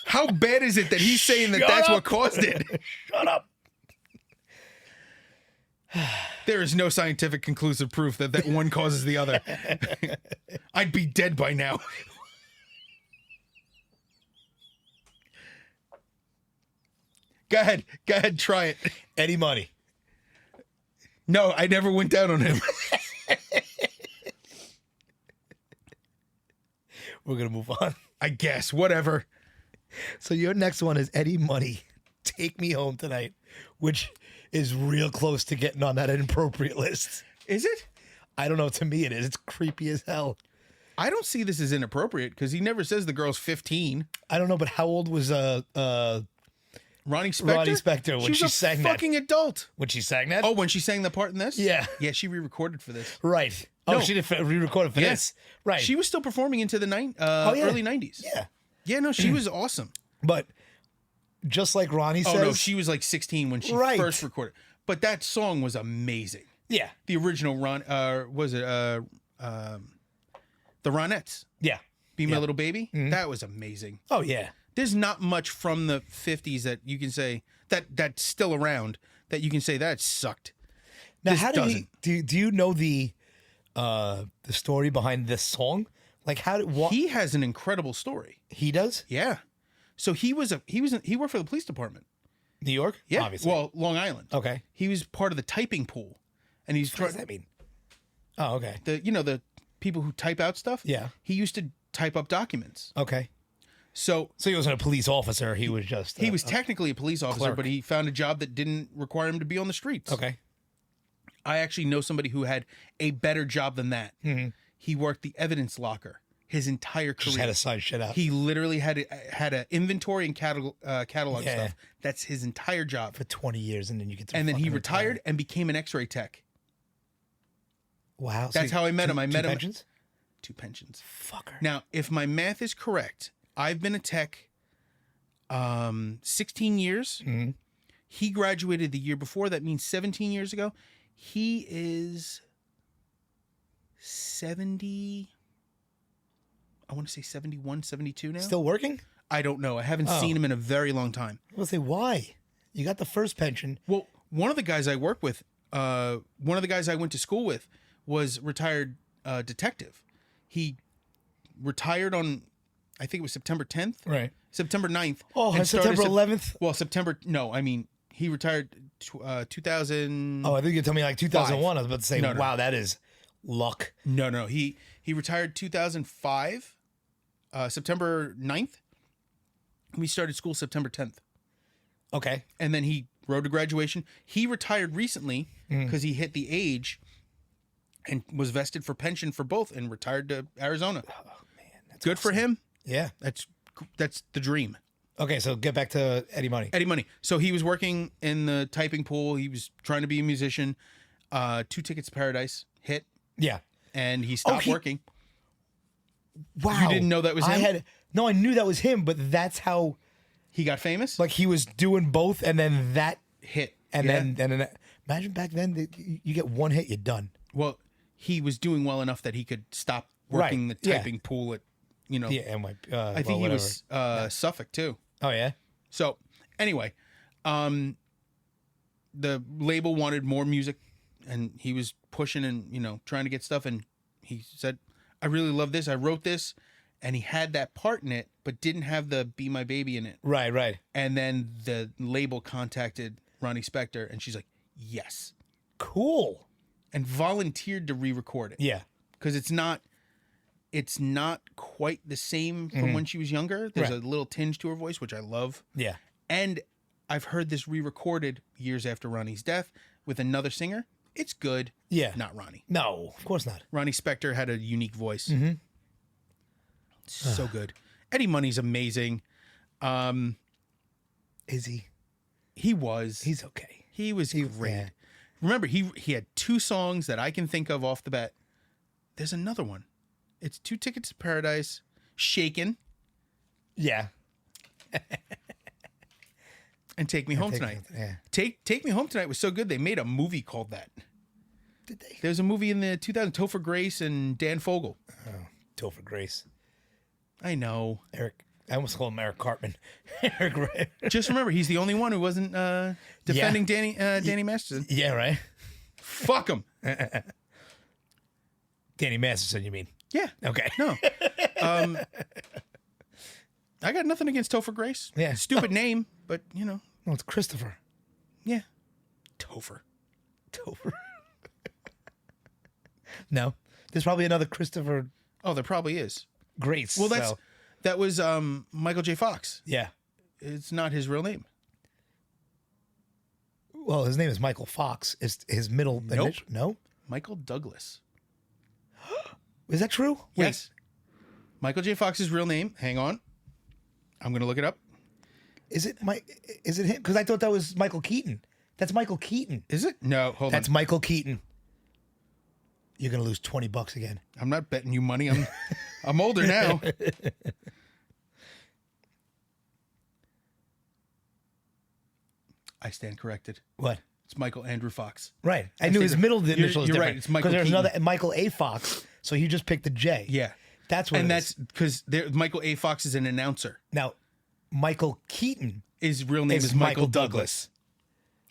Speaker 1: How bad is it that he's saying that
Speaker 2: Shut
Speaker 1: that's
Speaker 2: up.
Speaker 1: what caused it?
Speaker 2: Shut up.
Speaker 1: There is no scientific conclusive proof that one causes the other. I'd be dead by now. Go ahead, try it.
Speaker 2: Eddie Money.
Speaker 1: No, I never went down on him.
Speaker 2: We're going to move on.
Speaker 1: I guess, whatever.
Speaker 2: So your next one is Eddie Money. Take Me Home Tonight, which is real close to getting on that inappropriate list.
Speaker 1: Is it?
Speaker 2: I don't know. To me, it is. It's creepy as hell.
Speaker 1: I don't see this as inappropriate because he never says the girl's 15.
Speaker 2: I don't know, but how old was
Speaker 1: Ronnie Spector?
Speaker 2: Ronnie Spector when she
Speaker 1: was a
Speaker 2: sang that?
Speaker 1: fucking adult.
Speaker 2: When she sang that?
Speaker 1: Oh, when she sang the part in this?
Speaker 2: Yeah.
Speaker 1: Yeah, she re-recorded for this.
Speaker 2: Right. Oh,
Speaker 1: No.
Speaker 2: she did re-record it for
Speaker 1: Yeah.
Speaker 2: this. Right.
Speaker 1: She was still performing into the
Speaker 2: yeah.
Speaker 1: early 90s.
Speaker 2: yeah.
Speaker 1: Yeah, no, she was awesome.
Speaker 2: But just like Ronnie
Speaker 1: Oh,
Speaker 2: says.
Speaker 1: no, she was like 16 when she
Speaker 2: Right.
Speaker 1: first recorded. But that song was amazing.
Speaker 2: Yeah.
Speaker 1: The original was it the Ronettes?
Speaker 2: Yeah.
Speaker 1: Be My
Speaker 2: Yeah.
Speaker 1: Little Baby? That was amazing.
Speaker 2: Oh, yeah.
Speaker 1: There's not much from the 50s that you can say that's still around that you can say that sucked.
Speaker 2: Now,
Speaker 1: This
Speaker 2: how
Speaker 1: doesn't.
Speaker 2: do you know the story behind this song? Like, how did what
Speaker 1: He has an incredible story.
Speaker 2: he does?
Speaker 1: Yeah. So he worked for the police department.
Speaker 2: New York?
Speaker 1: Yeah.
Speaker 2: Obviously.
Speaker 1: Well, Long Island.
Speaker 2: Okay.
Speaker 1: He was part of the typing pool. And he's
Speaker 2: What does that mean? Oh, okay.
Speaker 1: the people who type out stuff.
Speaker 2: Yeah.
Speaker 1: He used to type up documents.
Speaker 2: Okay.
Speaker 1: So
Speaker 2: So he wasn't a police officer. He was just.
Speaker 1: he was technically a police officer,
Speaker 2: clerk.
Speaker 1: but he found a job that didn't require him to be on the streets.
Speaker 2: Okay.
Speaker 1: I actually know somebody who had a better job than that. He worked the evidence locker his entire career.
Speaker 2: Just had to sign shit out.
Speaker 1: He literally had an inventory and catalog
Speaker 2: Yeah.
Speaker 1: stuff. That's his entire job.
Speaker 2: for 20 years, and then you get to.
Speaker 1: And then he
Speaker 2: fucking
Speaker 1: retired
Speaker 2: retire.
Speaker 1: and became an X-ray tech.
Speaker 2: Wow.
Speaker 1: That's how I met him. I met him.
Speaker 2: Pensions?
Speaker 1: 2 pensions.
Speaker 2: Fucker.
Speaker 1: Now, if my math is correct, I've been a tech 16 years. He graduated the year before. That means 17 years ago. He is 70. I want to say 71, 72 now.
Speaker 2: Still working?
Speaker 1: I don't know. I haven't seen him in a very long time.
Speaker 2: I was say why? You got the first pension.
Speaker 1: Well, one of the guys I work with, one of the guys I went to school with was retired detective. He retired on, I think it was September 10th.
Speaker 2: Right.
Speaker 1: September 9th.
Speaker 2: Oh,
Speaker 1: and started
Speaker 2: September 11th.
Speaker 1: Well, no, I mean, he retired 2000.
Speaker 2: Oh, I think you told me like 2001. I was about to say,
Speaker 1: No, no.
Speaker 2: wow, that is luck.
Speaker 1: No. He retired 2005, September 9th. We started school September 10th.
Speaker 2: Okay.
Speaker 1: And then he rode to graduation. He retired recently because he hit the age and was vested for pension for both and retired to Arizona.
Speaker 2: Oh man, that's
Speaker 1: Good for him.
Speaker 2: Yeah.
Speaker 1: That's the dream.
Speaker 2: Okay, so get back to Eddie Money.
Speaker 1: Eddie Money. So he was working in the typing pool. He was trying to be a musician. 2 Tickets to Paradise hit,
Speaker 2: Yeah.
Speaker 1: and he stopped working.
Speaker 2: Wow.
Speaker 1: You didn't know that was him?
Speaker 2: No, I knew that was him, but that's how
Speaker 1: He got famous.
Speaker 2: like he was doing both, and then that,
Speaker 1: Hit.
Speaker 2: and
Speaker 1: Yeah.
Speaker 2: then imagine back then you get one hit, you're done.
Speaker 1: Well, he was doing well enough that he could stop working
Speaker 2: Right,
Speaker 1: the
Speaker 2: yeah.
Speaker 1: typing pool at,
Speaker 2: Yeah, and
Speaker 1: I think he was Suffolk too.
Speaker 2: Oh yeah.
Speaker 1: So anyway, the label wanted more music, and he was pushing and trying to get stuff. And he said, "I really love this. I wrote this," and he had that part in it, but didn't have the "Be My Baby" in it.
Speaker 2: Right, right.
Speaker 1: And then the label contacted Ronnie Spector, and she's like, "Yes,"
Speaker 2: Cool.
Speaker 1: and volunteered to re-record it.
Speaker 2: Yeah.
Speaker 1: Because it's not quite the same from when she was younger. There's
Speaker 2: Right.
Speaker 1: a little tinge to her voice, which I love.
Speaker 2: Yeah.
Speaker 1: And I've heard this re-recorded years after Ronnie's death with another singer. It's good.
Speaker 2: Yeah.
Speaker 1: Not Ronnie.
Speaker 2: No, of course not.
Speaker 1: Ronnie Spector had a unique voice.
Speaker 2: Mm-hmm.
Speaker 1: So good. Eddie Money's amazing.
Speaker 2: Is he?
Speaker 1: He was.
Speaker 2: He's okay.
Speaker 1: He was great.
Speaker 2: yeah.
Speaker 1: Remember, he had 2 songs that I can think of off the bat. There's another one. It's 2 Tickets to Paradise, Shaken,
Speaker 2: Yeah.
Speaker 1: and Take Me Home
Speaker 2: Take Me
Speaker 1: Tonight.
Speaker 2: Home, yeah.
Speaker 1: Take Me Home Tonight was so good they made a movie called that.
Speaker 2: Did they?
Speaker 1: There's a movie in the 2000 Topher Grace and Dan Fogel.
Speaker 2: Oh, Topher Grace.
Speaker 1: I know.
Speaker 2: Eric. I almost called him Eric Cartman. Eric.
Speaker 1: Just remember, he's the only one who wasn't defending Danny Masterson.
Speaker 2: Yeah, right.
Speaker 1: Fuck him.
Speaker 2: Danny Masterson, you mean?
Speaker 1: Yeah.
Speaker 2: Okay.
Speaker 1: No. I got nothing against Topher Grace.
Speaker 2: Yeah.
Speaker 1: Stupid name, but
Speaker 2: No, it's Christopher.
Speaker 1: yeah. Topher.
Speaker 2: Topher. No. There's probably another Christopher
Speaker 1: Oh, there probably is.
Speaker 2: Grace.
Speaker 1: Well,
Speaker 2: so-
Speaker 1: that was Michael J. Fox.
Speaker 2: Yeah.
Speaker 1: It's not his real name.
Speaker 2: Well, his name is Michael Fox. Is his middle
Speaker 1: Nope.
Speaker 2: initial? No?
Speaker 1: Michael Douglas.
Speaker 2: Is that true? Wait.
Speaker 1: Yes. Michael J. Fox's real name. Hang on. I'm going to look it up.
Speaker 2: Is it him? Because I thought that was Michael Keaton. That's Michael Keaton.
Speaker 1: Is it? No, hold
Speaker 2: That's
Speaker 1: on.
Speaker 2: Michael Keaton. You're gonna lose $20 again.
Speaker 1: I'm not betting you money. I'm older now. I stand corrected.
Speaker 2: What?
Speaker 1: It's Michael Andrew Fox.
Speaker 2: Right. I knew his
Speaker 1: think
Speaker 2: middle
Speaker 1: you're-
Speaker 2: initial is
Speaker 1: you're right,
Speaker 2: different.
Speaker 1: it's Michael
Speaker 2: Because there's
Speaker 1: Keaton.
Speaker 2: another Michael A. Fox, so he just picked the J.
Speaker 1: Yeah.
Speaker 2: That's what.
Speaker 1: And
Speaker 2: it
Speaker 1: that's
Speaker 2: is.
Speaker 1: because Michael A. Fox is an announcer.
Speaker 2: Now, Michael Keaton.
Speaker 1: His real name
Speaker 2: Is
Speaker 1: is Michael
Speaker 2: Michael
Speaker 1: Douglas.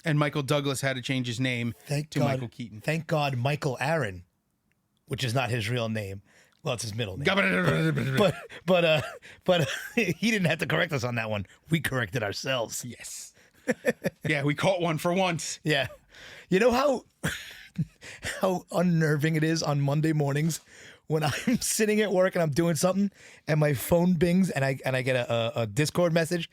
Speaker 1: And Michael Douglas had to change his name
Speaker 2: Thank
Speaker 1: to
Speaker 2: God.
Speaker 1: Michael Keaton.
Speaker 2: Thank God, Michael Aaron, which is not his real name. Well, it's his middle name. But he didn't have to correct us on that one. We corrected ourselves.
Speaker 1: Yes. Yeah, we caught one for once.
Speaker 2: Yeah. You know how unnerving it is on Monday mornings when I'm sitting at work and I'm doing something and my phone bings and I get a Discord message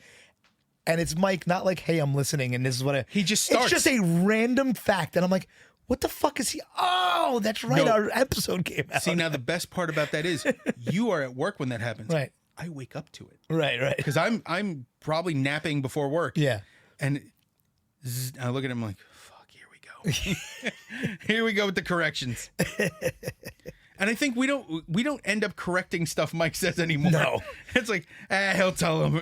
Speaker 2: and it's Mike, not like, hey, I'm listening and this is what
Speaker 1: He just starts.
Speaker 2: It's just a random fact and I'm like, what the fuck is he? Oh, that's right.
Speaker 1: No.
Speaker 2: Our episode came out.
Speaker 1: See, now the best part about that is you are at work when that happens.
Speaker 2: Right.
Speaker 1: I wake up to it
Speaker 2: Right.
Speaker 1: because I'm probably napping before work.
Speaker 2: Yeah.
Speaker 1: And I look at him like, fuck, here we go. Here we go with the corrections. And I think we don't end up correcting stuff Mike says anymore.
Speaker 2: No.
Speaker 1: It's like, he'll tell him.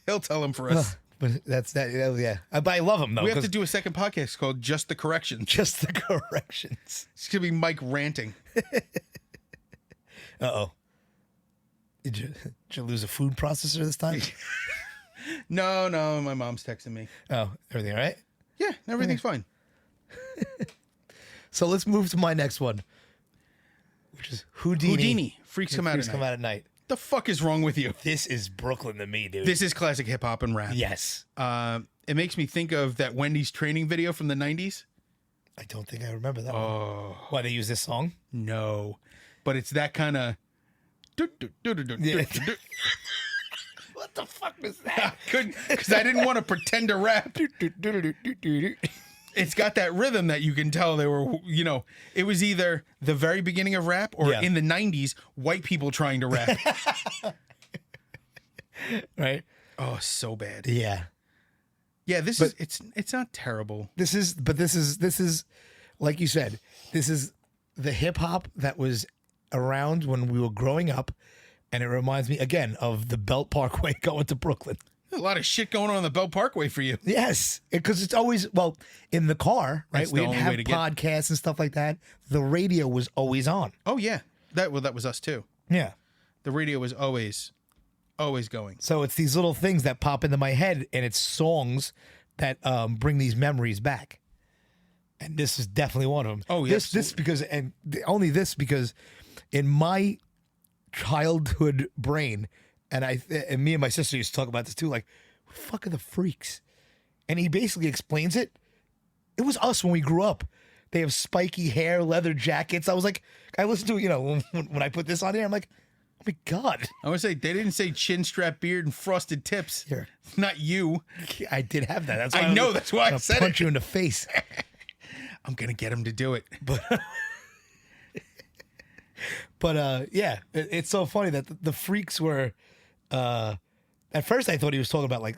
Speaker 1: He'll tell him for us.
Speaker 2: But that's that. Yeah. But I love him though.
Speaker 1: We have
Speaker 2: 'cause
Speaker 1: to do a second podcast called Just the Corrections.
Speaker 2: just the corrections.
Speaker 1: It's going to be Mike ranting.
Speaker 2: Uh-oh. Did you lose a food processor this time?
Speaker 1: No, my mom's texting me.
Speaker 2: Oh, everything all right?
Speaker 1: Yeah, everything's fine.
Speaker 2: So let's move to my next one, which is Houdini.
Speaker 1: Houdini, Freaks Come Out
Speaker 2: Freaks
Speaker 1: at
Speaker 2: Come
Speaker 1: Night.
Speaker 2: Out at Night.
Speaker 1: The fuck is wrong with you?
Speaker 2: This is Brooklyn to me, dude.
Speaker 1: This is classic hip hop and rap.
Speaker 2: Yes.
Speaker 1: It makes me think of that Wendy's training video from the 90s.
Speaker 2: I don't think I remember that one.
Speaker 1: Oh,
Speaker 2: Why they use this song?
Speaker 1: no. But it's that kind of.
Speaker 2: Yeah. What the fuck was that?
Speaker 1: Couldn't, because I didn't want to pretend to rap. It's got that rhythm that you can tell they were, it was either the very beginning of rap or
Speaker 2: Yeah.
Speaker 1: in the 90s, white people trying to rap.
Speaker 2: Right?
Speaker 1: Oh, so bad.
Speaker 2: Yeah.
Speaker 1: Yeah, this is, it's not terrible.
Speaker 2: This is like you said, this is the hip hop that was around when we were growing up, and it reminds me again of the Belt Parkway going to Brooklyn.
Speaker 1: A lot of shit going on the Bell Parkway for you.
Speaker 2: Yes, because it's always in the car, right?
Speaker 1: That's
Speaker 2: We
Speaker 1: the
Speaker 2: didn't
Speaker 1: only
Speaker 2: have
Speaker 1: way to get-
Speaker 2: podcasts and stuff like that. The radio was always on.
Speaker 1: Oh, yeah. That was us too.
Speaker 2: Yeah.
Speaker 1: The radio was always going.
Speaker 2: So it's these little things that pop into my head, and it's songs that bring these memories back. And this is definitely one of them.
Speaker 1: Oh, yes.
Speaker 2: This because, and only this because in my childhood brain, and me and my sister used to talk about this too, like, what the fuck are the Freaks? And he basically explains it. It was us when we grew up. They have spiky hair, leather jackets. I was like, I listened to it, when I put this on here, I'm like, oh my God.
Speaker 1: I want to say, they didn't say chin strap beard and frosted tips.
Speaker 2: Here.
Speaker 1: Not you.
Speaker 2: I did have that. That's why
Speaker 1: I know. That's why I said
Speaker 2: punch
Speaker 1: it.
Speaker 2: you in the face.
Speaker 1: I'm going to get him to do it.
Speaker 2: But yeah, it's so funny that the Freaks were. At first, I thought he was talking about like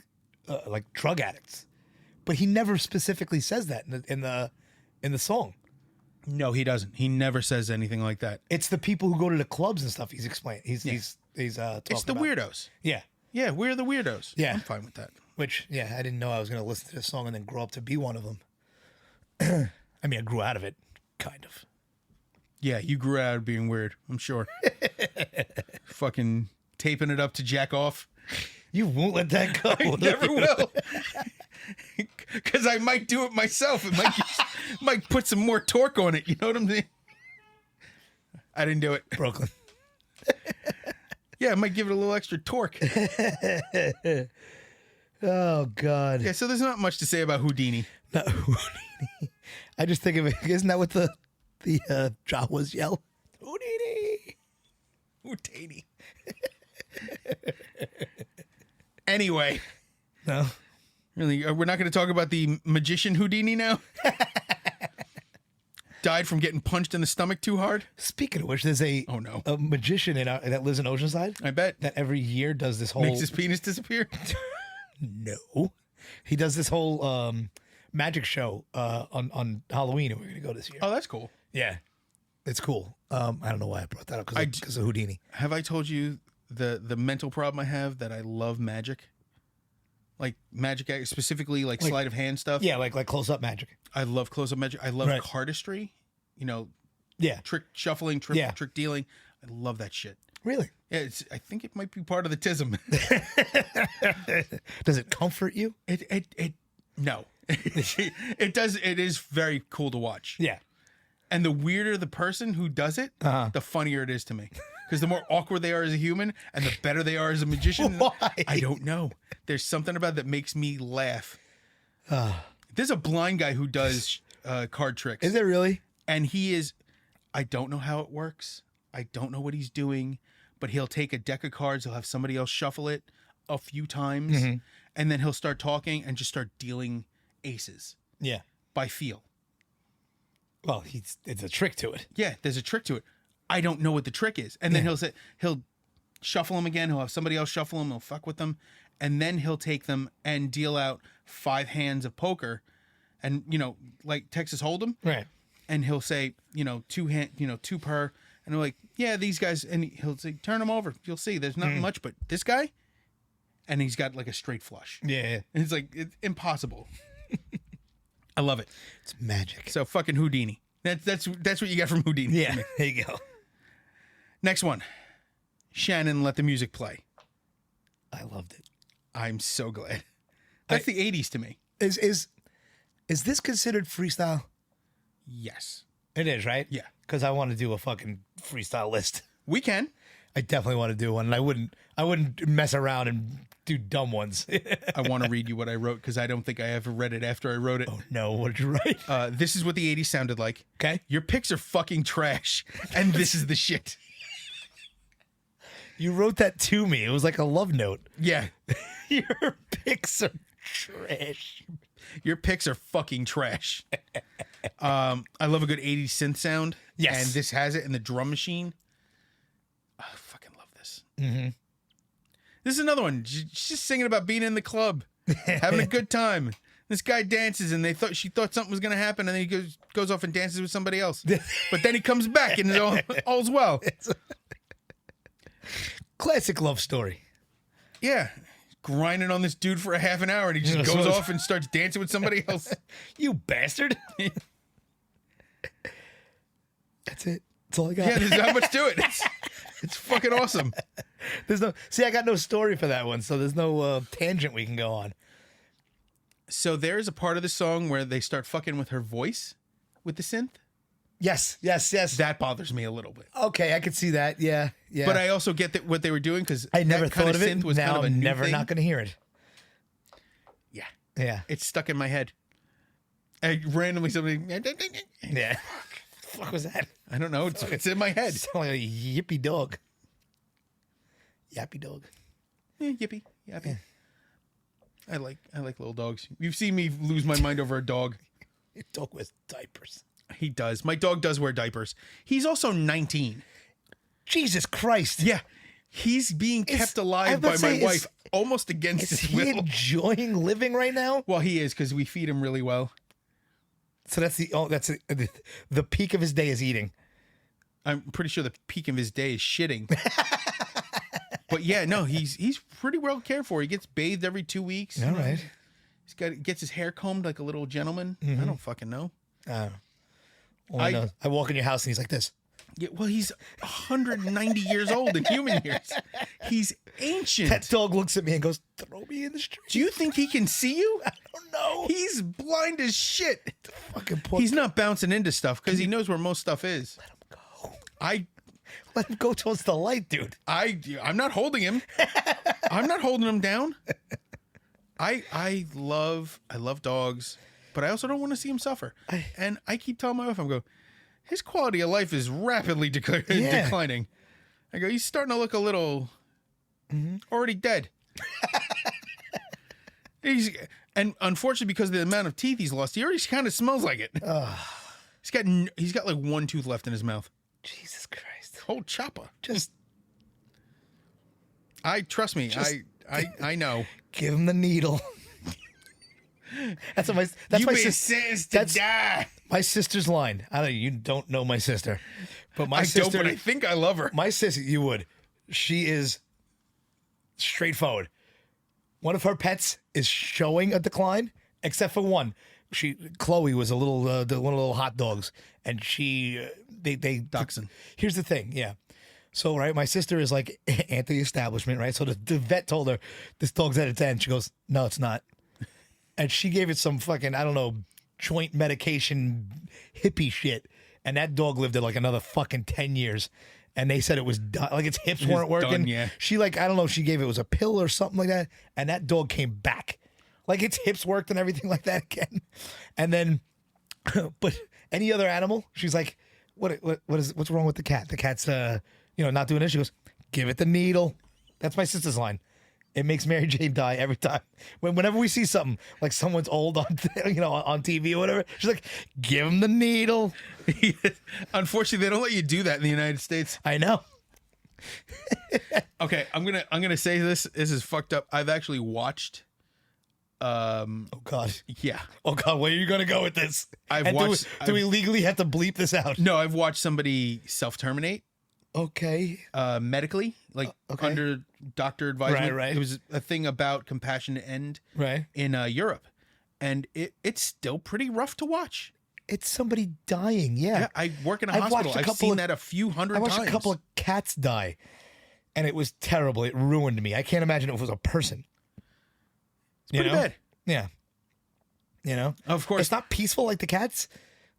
Speaker 2: drug addicts, but he never specifically says that in the song.
Speaker 1: No, he doesn't. He never says anything like that.
Speaker 2: It's the people who go to the clubs and stuff. He's explaining. He's talking
Speaker 1: It's the
Speaker 2: about.
Speaker 1: Weirdos.
Speaker 2: Yeah,
Speaker 1: Yeah, we're the weirdos.
Speaker 2: Yeah.
Speaker 1: I'm fine with that.
Speaker 2: which I didn't know I was going to listen to this song and then grow up to be one of them. I mean, I grew out of it, kind of.
Speaker 1: Yeah, you grew out of being weird, I'm sure. Fucking taping it up to jack off.
Speaker 2: You won't let that go.
Speaker 1: I never will. Because I might do it myself. It might put some more torque on it. You know what I'm saying? I didn't do it.
Speaker 2: Brooklyn.
Speaker 1: Yeah, I might give it a little extra torque.
Speaker 2: Oh, God.
Speaker 1: Yeah, so there's not much to say about Houdini.
Speaker 2: Not Houdini. I just think of it. Isn't that what the Jawas yell? Houdini.
Speaker 1: Houdini. Anyway.
Speaker 2: No.
Speaker 1: Really, we're not going to talk about the magician Houdini now? Died from getting punched in the stomach too hard?
Speaker 2: Speaking of which, there's a magician that lives in Oceanside.
Speaker 1: I bet.
Speaker 2: That every year does this whole...
Speaker 1: Makes his penis disappear?
Speaker 2: No. He does this whole magic show on Halloween, and we're going to go this year.
Speaker 1: Oh, that's cool.
Speaker 2: Yeah. It's cool. I don't know why I brought that up, because of Houdini.
Speaker 1: Have I told you the mental problem I have that I love magic? Like magic, specifically like sleight of hand stuff?
Speaker 2: Yeah, like close-up magic.
Speaker 1: I love close-up magic. I love cardistry.
Speaker 2: Yeah.
Speaker 1: Trick shuffling, trick dealing. I love that shit.
Speaker 2: Really?
Speaker 1: Yeah, I think it might be part of the tism.
Speaker 2: Does it comfort you?
Speaker 1: No. It does. It is very cool to watch.
Speaker 2: Yeah.
Speaker 1: And the weirder the person who does it, the funnier it is to me. Because the more awkward they are as a human and the better they are as a magician.
Speaker 2: Why?
Speaker 1: I don't know. There's something about it that makes me laugh. There's a blind guy who does card tricks.
Speaker 2: Is it really?
Speaker 1: And he is, I don't know how it works. I don't know what he's doing. But he'll take a deck of cards. He'll have somebody else shuffle it a few times. Mm-hmm. And then he'll start talking and just start dealing aces.
Speaker 2: Yeah.
Speaker 1: By feel.
Speaker 2: Well, it's a trick to it.
Speaker 1: Yeah, there's a trick to it. I don't know what the trick is. And then he'll shuffle them again. He'll have somebody else shuffle them. He'll fuck with them. And then he'll take them and deal out 5 hands of poker. And, like Texas Hold'em.
Speaker 2: Right.
Speaker 1: And he'll say, 2 per. And they're like, yeah, these guys. And he'll say, turn them over. You'll see. There's not much, but this guy. And he's got like a straight flush.
Speaker 2: Yeah.
Speaker 1: And it's like, it's impossible. I love it.
Speaker 2: It's magic.
Speaker 1: So fucking Houdini. That's what you got from Houdini.
Speaker 2: Yeah, there you go.
Speaker 1: Next one. Shannon, let the music play.
Speaker 2: I loved it.
Speaker 1: I'm so glad. That's the 80s to me.
Speaker 2: Is this considered freestyle?
Speaker 1: Yes.
Speaker 2: It is, right?
Speaker 1: Yeah.
Speaker 2: Because I want to do a fucking freestyle list.
Speaker 1: We can.
Speaker 2: I definitely want to do one, and I wouldn't mess around and do dumb ones.
Speaker 1: I want to read you what I wrote because I don't think I ever read it after I wrote it.
Speaker 2: Oh no, what did you write?
Speaker 1: This is what the 80s sounded like.
Speaker 2: Okay.
Speaker 1: Your picks are fucking trash, and this is the shit.
Speaker 2: You wrote that to me. It was like a love note.
Speaker 1: Yeah.
Speaker 2: Your picks are trash.
Speaker 1: Your picks are fucking trash. I love a good 80s synth sound.
Speaker 2: Yes.
Speaker 1: And this has it in the drum machine. I fucking love this. Mm-hmm. This is another one. She's just singing about being in the club, having a good time. This guy dances, and she thought something was going to happen, and then he goes off and dances with somebody else. But then he comes back, and all's well.
Speaker 2: Classic love story.
Speaker 1: Yeah. Grinding on this dude for a half an hour, and he just goes off and starts dancing with somebody else.
Speaker 2: You bastard. That's it. That's all I got.
Speaker 1: Yeah, there's not much to it. It's fucking awesome.
Speaker 2: There's no. See, I got no story for that one, so there's no tangent we can go on.
Speaker 1: So there's a part of the song where they start fucking with her voice with the synth.
Speaker 2: Yes.
Speaker 1: That bothers me a little bit.
Speaker 2: Okay, I could see that. Yeah.
Speaker 1: But I also get that what they were doing because
Speaker 2: I never thought of it.
Speaker 1: Synth was
Speaker 2: Now
Speaker 1: kind of a
Speaker 2: I'm
Speaker 1: new
Speaker 2: never
Speaker 1: thing.
Speaker 2: not going to hear it.
Speaker 1: Yeah, it's stuck in my head. I randomly somebody.
Speaker 2: Yeah. Fuck was that?
Speaker 1: I don't know. It's in my head.
Speaker 2: Sound like a yippy dog. Yappy dog.
Speaker 1: Yippee, yappy. I like little dogs. You've seen me lose my mind over a dog.
Speaker 2: Your dog wears diapers.
Speaker 1: He does. My dog does wear diapers. He's also 19.
Speaker 2: Jesus Christ.
Speaker 1: Yeah. He's being kept alive by my wife almost against
Speaker 2: Is
Speaker 1: his
Speaker 2: he
Speaker 1: will.
Speaker 2: enjoying living right now?
Speaker 1: Well, he is because we feed him really well.
Speaker 2: So that's the peak of his day is eating.
Speaker 1: I'm pretty sure the peak of his day is shitting. But yeah, no, he's pretty well cared for. He gets bathed every 2 weeks.
Speaker 2: All right.
Speaker 1: Gets his hair combed like a little gentleman. I don't fucking know.
Speaker 2: All I know, I walk in your house and he's like this.
Speaker 1: Yeah, well, he's 190 years old in human years. He's ancient.
Speaker 2: That dog looks at me and goes, "Throw me in the street."
Speaker 1: Do you think he can see you?
Speaker 2: I don't know.
Speaker 1: He's blind as shit.
Speaker 2: Fucking poor.
Speaker 1: He's not bouncing into stuff because he knows where most stuff is.
Speaker 2: Let him go.
Speaker 1: Let
Speaker 2: him go towards the light, dude.
Speaker 1: I'm not holding him. I'm not holding him down. I love dogs, but I also don't want to see him suffer. And I keep telling my wife, I'm go, his quality of life is rapidly declining. I go, he's starting to look a little already dead. And unfortunately, because of the amount of teeth he's lost, he already kind of smells like it. He's got like one tooth left in his mouth.
Speaker 2: Jesus Christ.
Speaker 1: Whole chopper.
Speaker 2: Just
Speaker 1: trust me. I know.
Speaker 2: Give him the needle. That's what
Speaker 1: you my sentenced to die.
Speaker 2: My sister's line. I don't. You don't know my sister, but my
Speaker 1: sister. But I think I love her.
Speaker 2: My sister, you would. She is straightforward. One of her pets is showing a decline, except for one. Chloe was one of the little hot dogs, and they
Speaker 1: dachshund.
Speaker 2: Here's the thing, yeah. So right, my sister is like anti-establishment, right? So the vet told her this dog's at its end. She goes, "No, it's not," and she gave it some fucking joint medication hippie shit, and that dog lived it like another fucking 10 years. And they said it was done. Like its hips weren't working.
Speaker 1: Done, yeah.
Speaker 2: She I don't know if she gave it was a pill or something like that. And that dog came back. Like its hips worked and everything like that again. And then, but any other animal, she's like, what's wrong with the cat? The cat's, not doing it. She goes, give it the needle. That's my sister's line. It makes Mary Jane die every time. Whenever we see something like someone's old on TV or whatever, she's like, "Give him the needle."
Speaker 1: Unfortunately, they don't let you do that in the United States.
Speaker 2: I know.
Speaker 1: Okay, I'm gonna say this. This is fucked up. I've actually watched.
Speaker 2: Oh God.
Speaker 1: Yeah.
Speaker 2: Oh God. Where are you gonna go with this? Do we legally have to bleep this out?
Speaker 1: No, I've watched somebody self-terminate.
Speaker 2: Okay.
Speaker 1: Medically, under doctor advisement.
Speaker 2: Right.
Speaker 1: It was a thing about compassionate end.
Speaker 2: Right.
Speaker 1: In Europe, and it's still pretty rough to watch.
Speaker 2: It's somebody dying. Yeah.
Speaker 1: I work in a hospital. I've seen that a few hundred times.
Speaker 2: I watched a couple of cats die, and it was terrible. It ruined me. I can't imagine if it was a person.
Speaker 1: It's pretty bad.
Speaker 2: Yeah.
Speaker 1: Of course,
Speaker 2: it's not peaceful like the cats.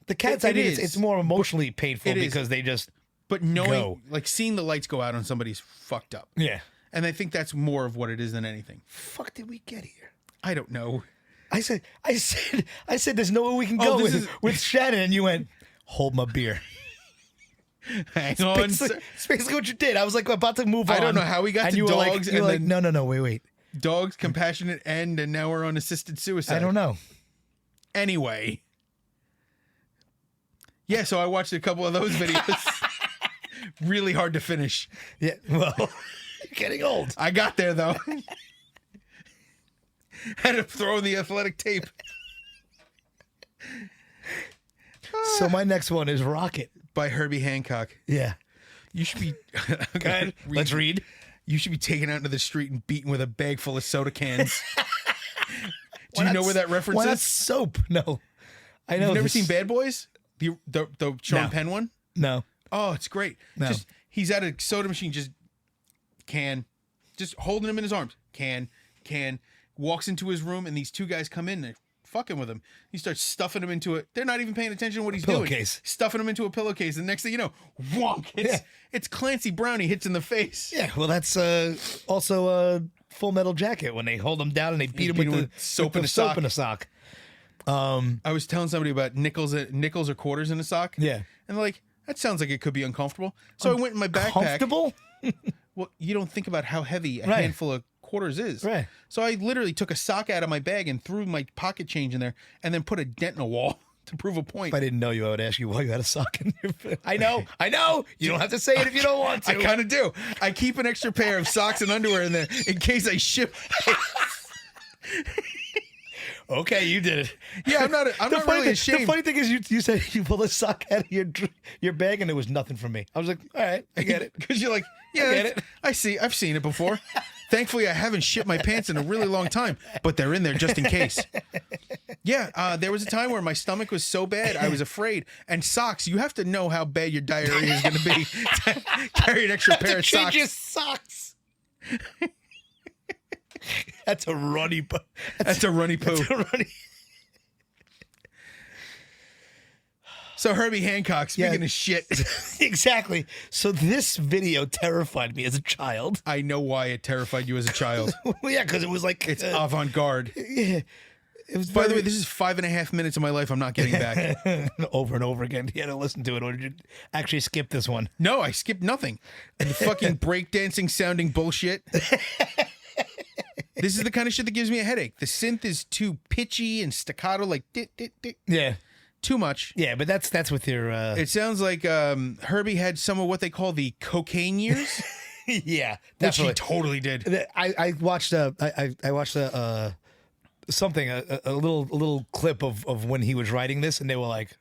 Speaker 2: The cats, it's more emotionally painful because they just.
Speaker 1: But knowing, seeing the lights go out on somebody's fucked up.
Speaker 2: Yeah.
Speaker 1: And I think that's more of what it is than anything.
Speaker 2: Fuck did we get here?
Speaker 1: I don't know.
Speaker 2: I said, there's nowhere we can go with Shannon, and you went, hold my beer.
Speaker 1: Hang on.
Speaker 2: It's basically what you did. I was like about to move on.
Speaker 1: I don't know how we got to dogs.
Speaker 2: You were like, no, wait.
Speaker 1: Dogs, compassionate end, and now we're on assisted suicide.
Speaker 2: I don't know.
Speaker 1: Anyway. Yeah, so I watched a couple of those videos. Really hard to finish.
Speaker 2: Yeah, well, you're getting old.
Speaker 1: I got there, though. Had to throw in the athletic tape.
Speaker 2: So my next one is Rocket.
Speaker 1: By Herbie Hancock.
Speaker 2: Yeah.
Speaker 1: You should be...
Speaker 2: Go ahead. Let's read.
Speaker 1: You should be taken out into the street and beaten with a bag full of soda cans. Do you know where that reference
Speaker 2: why
Speaker 1: is?
Speaker 2: Not soap? No. I know.
Speaker 1: You've never seen Bad Boys? The Sean Penn one?
Speaker 2: No.
Speaker 1: Oh, it's great.
Speaker 2: No.
Speaker 1: Just he's at a soda machine, just holding him in his arms. Walks into his room, and these two guys come in. They're fucking with him. He starts stuffing him into it. They're not even paying attention to what he's doing.
Speaker 2: Pillowcase.
Speaker 1: Stuffing him into a pillowcase. And next thing you know, wonk! It's Clancy Brown. He hits in the face.
Speaker 2: Yeah, well, that's also a Full Metal Jacket when they hold him down and they beat him with the
Speaker 1: soap
Speaker 2: with
Speaker 1: in
Speaker 2: the
Speaker 1: a
Speaker 2: soap
Speaker 1: sock.
Speaker 2: in a sock.
Speaker 1: I was telling somebody about nickels or quarters in a sock.
Speaker 2: Yeah.
Speaker 1: And they're like, that sounds like it could be uncomfortable. So I went in my backpack.
Speaker 2: Comfortable?
Speaker 1: Well, you don't think about how heavy a
Speaker 2: Right.
Speaker 1: handful of quarters is.
Speaker 2: Right.
Speaker 1: So I literally took a sock out of my bag and threw my pocket change in there and then put a dent in a wall to prove a point.
Speaker 2: If I didn't know you, I would ask you why you had a sock in your. I know. You don't have to say it if you don't want to.
Speaker 1: I kind of do. I keep an extra pair of socks and underwear in there in case I ship.
Speaker 2: Okay, you did it.
Speaker 1: Yeah, I'm not really ashamed.
Speaker 2: The funny thing is, you said you pulled a sock out of your bag and it was nothing from me. I was like, all right, I get it.
Speaker 1: Because you're like, yeah,
Speaker 2: I get it.
Speaker 1: I've seen it before. Thankfully, I haven't shit my pants in a really long time, but they're in there just in case. Yeah, there was a time where my stomach was so bad, I was afraid. And socks, you have to know how bad your diarrhea is going to be to carry an extra pair of
Speaker 2: Change
Speaker 1: socks.
Speaker 2: your socks. That's a runny.
Speaker 1: That's a runny poo.
Speaker 2: That's a runny.
Speaker 1: So Herbie Hancock, speaking of shit.
Speaker 2: Exactly. So this video terrified me as a child.
Speaker 1: I know why it terrified you as a child.
Speaker 2: Well, yeah, because it was like
Speaker 1: It's avant-garde.
Speaker 2: yeah. It was
Speaker 1: By the way, this is 5.5 minutes of my life I'm not getting back.
Speaker 2: over and over again. You had to listen to it, or did you actually skip this one?
Speaker 1: No, I skipped nothing. And the fucking breakdancing sounding bullshit. This is the kind of shit that gives me a headache. The synth is too pitchy and staccato, like dit, dit, dit.
Speaker 2: Yeah.
Speaker 1: Too much.
Speaker 2: Yeah, but that's with your
Speaker 1: It sounds like Herbie had some of what they call the cocaine years,
Speaker 2: yeah,
Speaker 1: which he
Speaker 2: definitely.
Speaker 1: totally did.
Speaker 2: I watched I watched something a little clip of when he was writing this, and they were like,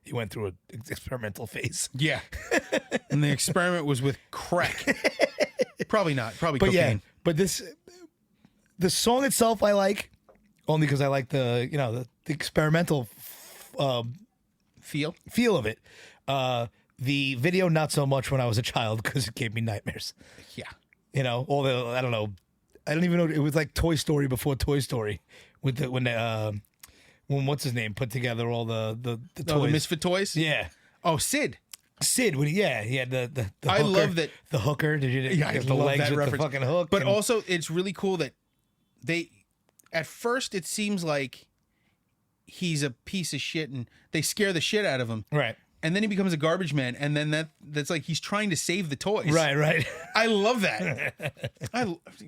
Speaker 2: he went through an experimental phase.
Speaker 1: Yeah. And the experiment was with crack. Probably not. Probably
Speaker 2: But
Speaker 1: cocaine.
Speaker 2: yeah, but the song itself I like only because I like the experimental
Speaker 1: Feel?
Speaker 2: of it. The video not so much when I was a child because it gave me nightmares.
Speaker 1: Yeah.
Speaker 2: You know, all the I don't even know, it was like Toy Story before Toy Story with when what's his name put together all the toys.
Speaker 1: Oh, the Misfit toys?
Speaker 2: Yeah.
Speaker 1: Oh, Sid.
Speaker 2: When he had the
Speaker 1: I
Speaker 2: hooker,
Speaker 1: love that.
Speaker 2: the hooker. Did you?
Speaker 1: Yeah, I
Speaker 2: the
Speaker 1: love
Speaker 2: legs
Speaker 1: that
Speaker 2: with
Speaker 1: reference.
Speaker 2: the fucking hook.
Speaker 1: But
Speaker 2: and-
Speaker 1: also, it's really cool that at first, it seems like he's a piece of shit and they scare the shit out of him.
Speaker 2: right,
Speaker 1: And then he becomes a garbage man. And then that's like he's trying to save the toys.
Speaker 2: right.
Speaker 1: I love that.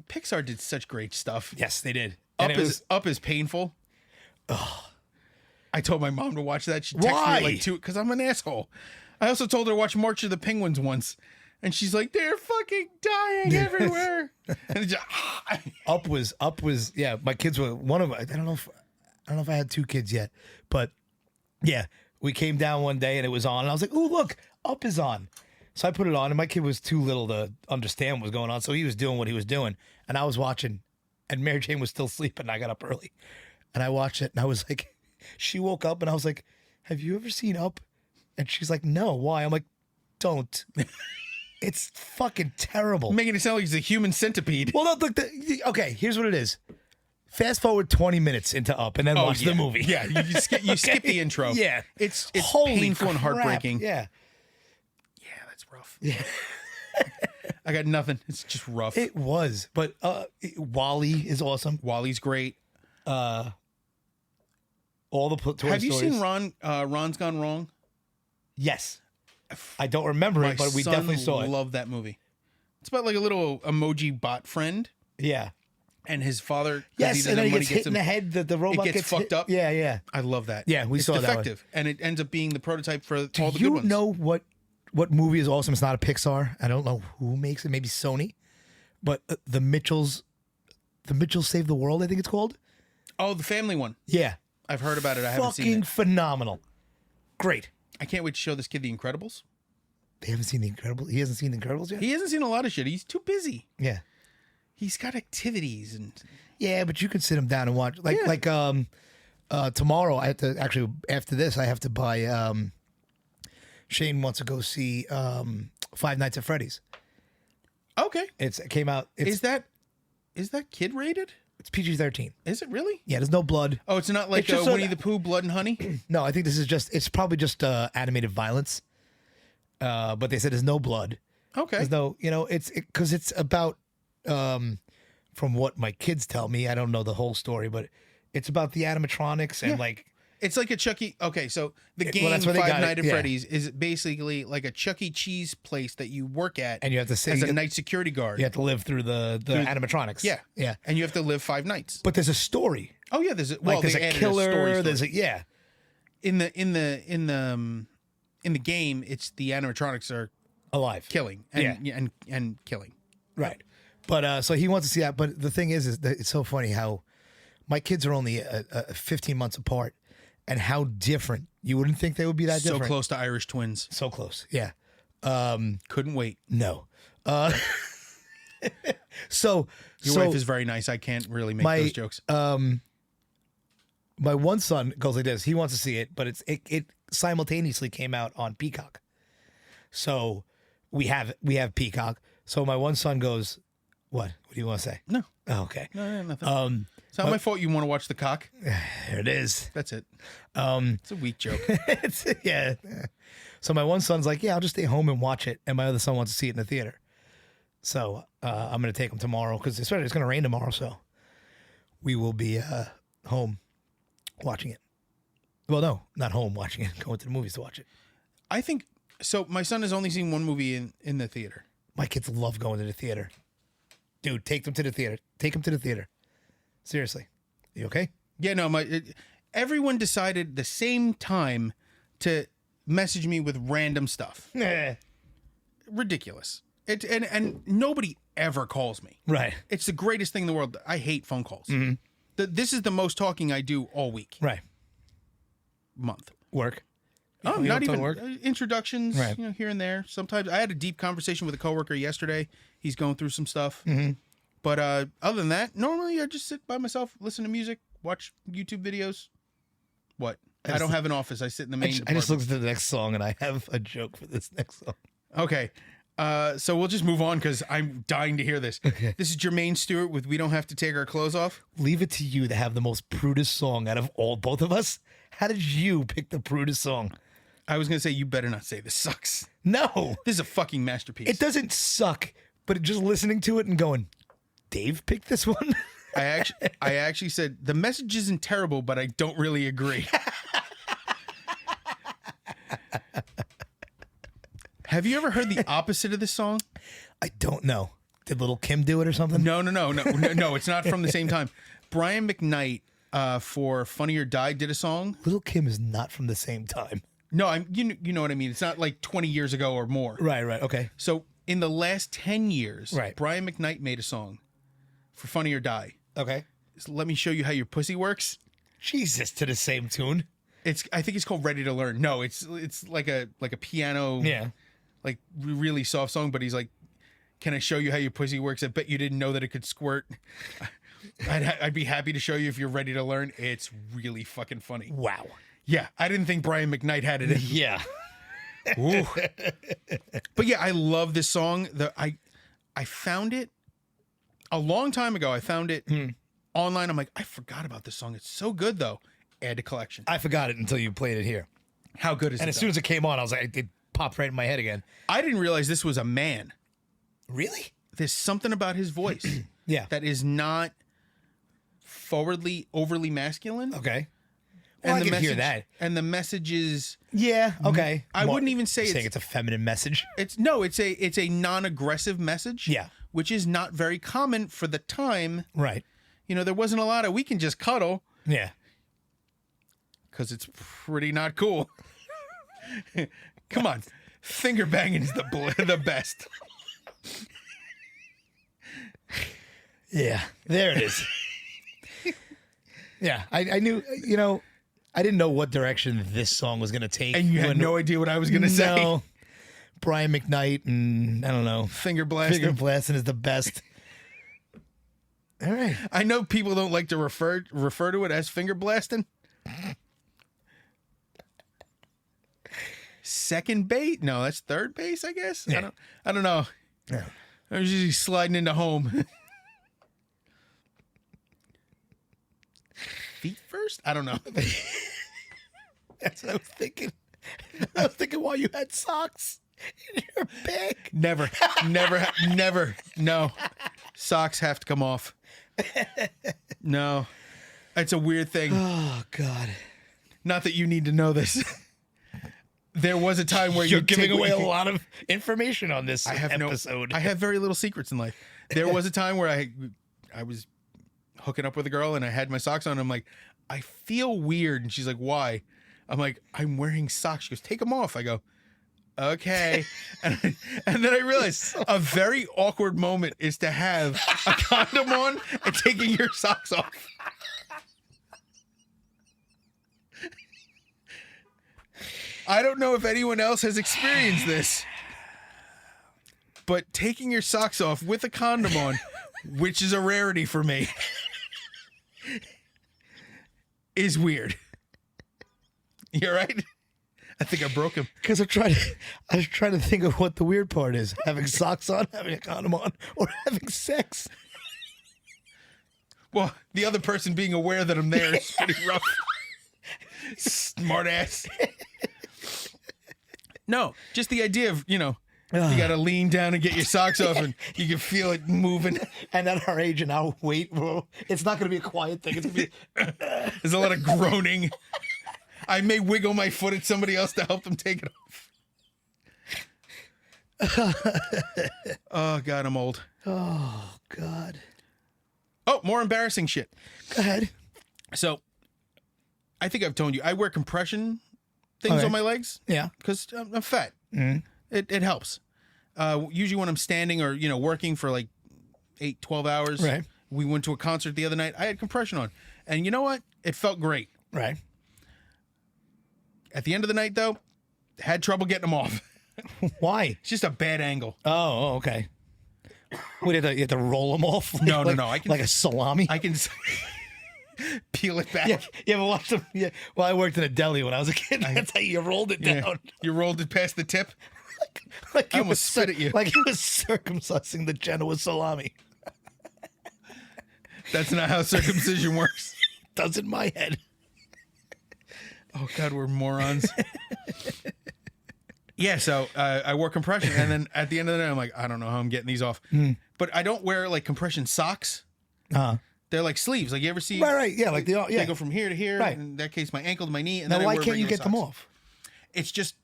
Speaker 1: Pixar did such great stuff.
Speaker 2: Yes, they did.
Speaker 1: Up
Speaker 2: And it was
Speaker 1: Up is painful. I told my mom to watch that. She texted
Speaker 2: Why?
Speaker 1: me like because I'm an asshole. I also told her to watch March of the Penguins once. And she's like, they're fucking dying everywhere. And it's just,
Speaker 2: Up was yeah. My kids were one of I don't know if I had two kids yet, but yeah, we came down one day and it was on, and I was like, "Ooh, look, Up is on." So I put it on, and my kid was too little to understand what was going on, so he was doing what he was doing, and I was watching, and Mary Jane was still sleeping. And I got up early, and I watched it, and I was like, she woke up, and I was like, "Have you ever seen Up?" And she's like, "No, why?" I'm like, "Don't." It's fucking terrible.
Speaker 1: making it sound like he's a human centipede.
Speaker 2: Well, no, look. Okay, here's what it is. Fast forward 20 minutes into Up, and then watch the movie.
Speaker 1: Yeah, you skip the intro.
Speaker 2: Yeah,
Speaker 1: It's
Speaker 2: Holy
Speaker 1: painful and
Speaker 2: crap.
Speaker 1: heartbreaking.
Speaker 2: Yeah,
Speaker 1: That's rough. Yeah. I got nothing. It's just rough.
Speaker 2: it was. But Wally is awesome.
Speaker 1: Wally's great.
Speaker 2: All the Toy
Speaker 1: Have you
Speaker 2: Stories.
Speaker 1: seen Ron's Gone Wrong?
Speaker 2: Yes. I don't remember
Speaker 1: My
Speaker 2: it, but we
Speaker 1: son
Speaker 2: definitely saw it.
Speaker 1: Love that movie. It's about like a little emoji bot friend
Speaker 2: Yeah.
Speaker 1: and his father. 'cause
Speaker 2: Yes,
Speaker 1: doesn't
Speaker 2: and then
Speaker 1: have
Speaker 2: he
Speaker 1: money,
Speaker 2: gets hit in
Speaker 1: him-
Speaker 2: the head. The robot
Speaker 1: gets fucked
Speaker 2: hit.
Speaker 1: up.
Speaker 2: Yeah, yeah.
Speaker 1: I love that.
Speaker 2: Yeah, we
Speaker 1: it's
Speaker 2: saw that one.
Speaker 1: defective, and it ends up being the prototype for
Speaker 2: Do
Speaker 1: all the
Speaker 2: you
Speaker 1: good ones.
Speaker 2: know what movie is awesome? It's not a Pixar. I don't know who makes it. Maybe Sony. But the Mitchells Save the World, I think it's called.
Speaker 1: Oh, the family one.
Speaker 2: Yeah.
Speaker 1: I've heard about it. I haven't seen
Speaker 2: Fucking
Speaker 1: it.
Speaker 2: phenomenal. Great.
Speaker 1: I can't wait to show this kid The Incredibles.
Speaker 2: They haven't seen The Incredibles. He hasn't seen The Incredibles yet?
Speaker 1: He hasn't seen a lot of shit. He's too busy.
Speaker 2: Yeah.
Speaker 1: He's got activities and
Speaker 2: Yeah, but you could sit him down and watch. Tomorrow I have to actually after this I have to buy Shane wants to go see Five Nights at Freddy's.
Speaker 1: Okay.
Speaker 2: It came out.
Speaker 1: Is that kid rated?
Speaker 2: It's PG-13.
Speaker 1: Is it really?
Speaker 2: Yeah, there's no blood.
Speaker 1: Oh, it's not like
Speaker 2: It's just
Speaker 1: Winnie the Pooh, Blood and Honey?
Speaker 2: No, I think this is it's probably just animated violence. But they said there's no blood.
Speaker 1: Okay.
Speaker 2: There's no, because it's about, from what my kids tell me, I don't know the whole story, but it's about the animatronics and like.
Speaker 1: It's like a Chuck E. Okay, so the game
Speaker 2: that's where they
Speaker 1: Five
Speaker 2: got it,
Speaker 1: Nights at
Speaker 2: yeah.
Speaker 1: Freddy's is basically like a Chuck E. Cheese place that you work at,
Speaker 2: And you have to say
Speaker 1: as a night security guard.
Speaker 2: you have to live through the animatronics.
Speaker 1: Yeah,
Speaker 2: Yeah.
Speaker 1: and you have to live 5 nights.
Speaker 2: But there's a story.
Speaker 1: Oh yeah, there's
Speaker 2: There's
Speaker 1: they
Speaker 2: a
Speaker 1: added
Speaker 2: killer.
Speaker 1: story.
Speaker 2: There's a, yeah.
Speaker 1: in the game, it's the animatronics are
Speaker 2: Alive.
Speaker 1: killing and killing.
Speaker 2: Right. But so he wants to see that. But the thing is that it's so funny how my kids are only 15 months apart, and how different. You wouldn't think they would be that
Speaker 1: So
Speaker 2: different.
Speaker 1: close to Irish twins.
Speaker 2: So close. Yeah.
Speaker 1: Couldn't wait.
Speaker 2: No.
Speaker 1: Your wife is very nice. I can't really make those jokes.
Speaker 2: My one son goes like this. He wants to see it, but it simultaneously came out on Peacock. So we have Peacock. So my one son goes, "What? What do you want to say?"
Speaker 1: No.
Speaker 2: Oh, okay.
Speaker 1: No, nothing. It's not my fault you want to watch the cock.
Speaker 2: There it is.
Speaker 1: That's it. It's a weak joke.
Speaker 2: Yeah. So my one son's like, "Yeah, I'll just stay home and watch it," and my other son wants to see it in the theater. So I'm going to take him tomorrow because it's going to rain tomorrow. So we will be home watching it. Well, no, not home watching it. Going to the movies to watch it.
Speaker 1: I think so. My son has only seen one movie in the theater.
Speaker 2: My kids love going to the theater. Dude, take them to the theater. Take them to the theater. Seriously. You okay?
Speaker 1: Yeah, no, everyone decided the same time to message me with random stuff. Ridiculous. And nobody ever calls me.
Speaker 2: Right.
Speaker 1: It's the greatest thing in the world. I hate phone calls.
Speaker 2: Mm-hmm.
Speaker 1: This is the most talking I do all week.
Speaker 2: Right.
Speaker 1: Month.
Speaker 2: Work.
Speaker 1: Oh,
Speaker 2: You
Speaker 1: not
Speaker 2: don't
Speaker 1: even
Speaker 2: work?
Speaker 1: introductions,
Speaker 2: Right.
Speaker 1: Here and there. Sometimes I had a deep conversation with a coworker yesterday. He's going through some stuff.
Speaker 2: Mm-hmm.
Speaker 1: But other than that, normally I just sit by myself, listen to music, watch YouTube videos. What? I don't have an office. I sit in the main
Speaker 2: I
Speaker 1: department.
Speaker 2: just looked at the next song and I have a joke for this next song.
Speaker 1: Okay. So we'll just move on because I'm dying to hear this.
Speaker 2: Okay.
Speaker 1: This is Jermaine Stewart with We Don't Have to Take Our Clothes Off.
Speaker 2: Leave it to you to have the most prudest song out of both of us. How did you pick the prudest song?
Speaker 1: I was going to say, you better not say this sucks.
Speaker 2: No.
Speaker 1: This is a fucking masterpiece.
Speaker 2: It doesn't suck, but just listening to it and going, Dave picked this one?
Speaker 1: I actually said, the message isn't terrible, but I don't really agree. Have you ever heard the opposite of this song?
Speaker 2: I don't know. Did Little Kim do it or something?
Speaker 1: No. It's not from the same time. Brian McKnight for Funny or Die did a song.
Speaker 2: Little Kim is not from the same time.
Speaker 1: No, you know what I mean. It's not like 20 years ago or more.
Speaker 2: Right. Okay.
Speaker 1: So in the last 10 years,
Speaker 2: Right.
Speaker 1: Brian McKnight made a song for Funny or Die.
Speaker 2: Okay.
Speaker 1: So let me show you how your pussy works.
Speaker 2: Jesus, to the same tune.
Speaker 1: I think it's called Ready to Learn. No, it's like a piano,
Speaker 2: Yeah.
Speaker 1: like really soft song. But he's like, "Can I show you how your pussy works? I bet you didn't know that it could squirt. I'd be happy to show you if you're ready to learn." It's really fucking funny.
Speaker 2: Wow.
Speaker 1: Yeah, I didn't think Brian McKnight had it in.
Speaker 2: Yeah.
Speaker 1: Ooh. But yeah, I love this song. I found it a long time ago. I found it online. I'm like, I forgot about this song. It's so good though. Add to collection.
Speaker 2: I forgot it until you played it here.
Speaker 1: How good is it?
Speaker 2: And as soon as it came on, I was like, it popped right in my head again.
Speaker 1: I didn't realize this was a man.
Speaker 2: Really?
Speaker 1: There's something about his voice
Speaker 2: Yeah.
Speaker 1: that is not overly masculine.
Speaker 2: Okay. Well, I can hear that.
Speaker 1: And the message is,
Speaker 2: Yeah. Okay.
Speaker 1: I wouldn't even say
Speaker 2: saying it's a feminine message.
Speaker 1: it's a non-aggressive message.
Speaker 2: Yeah.
Speaker 1: Which is not very common for the time.
Speaker 2: Right.
Speaker 1: There wasn't a lot of we can just cuddle
Speaker 2: Yeah.
Speaker 1: because it's pretty not cool. Come on. Finger banging is the best.
Speaker 2: Yeah. There it is. Yeah. I knew, I didn't know what direction this song was going to take.
Speaker 1: And you had no idea what I was going to say.
Speaker 2: No. Brian McKnight and I don't know.
Speaker 1: Finger blasting.
Speaker 2: Finger blasting is the best. All right.
Speaker 1: I know people don't like to refer to it as finger blasting. second base. No, that's third base, I guess.
Speaker 2: Yeah.
Speaker 1: I don't know.
Speaker 2: Yeah.
Speaker 1: I was usually sliding into home. Feet first? I don't know.
Speaker 2: That's what I was thinking. I was thinking while you had socks in your bag.
Speaker 1: Never. No. Socks have to come off. No. It's a weird thing.
Speaker 2: Oh, God.
Speaker 1: Not that you need to know this. There was a time where
Speaker 2: You're
Speaker 1: you
Speaker 2: giving away a lot of information on this episode.
Speaker 1: I have very little secrets in life. There was a time where I was hooking up with a girl and I had my socks on. I'm like, I feel weird. And she's like, why? I'm like, I'm wearing socks. She goes, take them off. I go, okay. And then I realized a very awkward moment is to have a condom on and taking your socks off. I don't know if anyone else has experienced this, but taking your socks off with a condom on, which is a rarity for me, is weird. You all right? I think I broke him.
Speaker 2: Because I was trying to think of what the weird part is: having socks on, having a condom on, or having sex.
Speaker 1: Well, the other person being aware that I'm there is pretty rough. Smart ass. No, just the idea of, you got to lean down and get your socks off and you can feel it moving.
Speaker 2: And at our age and our weight, it's not going to be a quiet thing. It's going to be...
Speaker 1: There's a lot of groaning. I may wiggle my foot at somebody else to help them take it off. Oh, God, I'm old.
Speaker 2: Oh, God.
Speaker 1: Oh, more embarrassing shit.
Speaker 2: Go ahead.
Speaker 1: So, I think I've told you, I wear compression things on my legs.
Speaker 2: Yeah.
Speaker 1: Because I'm fat.
Speaker 2: Mm-hmm.
Speaker 1: It helps. Usually when I'm standing or, working for like 12 hours.
Speaker 2: Right.
Speaker 1: We went to a concert the other night. I had compression on. And you know what? It felt great.
Speaker 2: Right.
Speaker 1: At the end of the night, though, had trouble getting them off.
Speaker 2: Why?
Speaker 1: It's just a bad angle.
Speaker 2: Oh, okay. What, you have to roll them off?
Speaker 1: No.
Speaker 2: I can, like a salami?
Speaker 1: I can peel it back.
Speaker 2: Yeah, you ever watched them? Yeah. Well, I worked in a deli when I was a kid. That's how you rolled it down.
Speaker 1: Yeah. You rolled it past the tip?
Speaker 2: Like
Speaker 1: I almost spit at you.
Speaker 2: Like he was circumcising the Genoa salami.
Speaker 1: That's not how circumcision works.
Speaker 2: Does in my head.
Speaker 1: Oh, God, we're morons. Yeah, so I wore compression, and then at the end of the night, I'm like, I don't know how I'm getting these off. But I don't wear, like, compression socks. They're like sleeves. Like, you ever see...
Speaker 2: Right, yeah. Like
Speaker 1: they go from here to here.
Speaker 2: Right.
Speaker 1: In that case, my ankle to my knee. And
Speaker 2: now,
Speaker 1: then
Speaker 2: why can't you get them
Speaker 1: socks.
Speaker 2: off?
Speaker 1: It's just,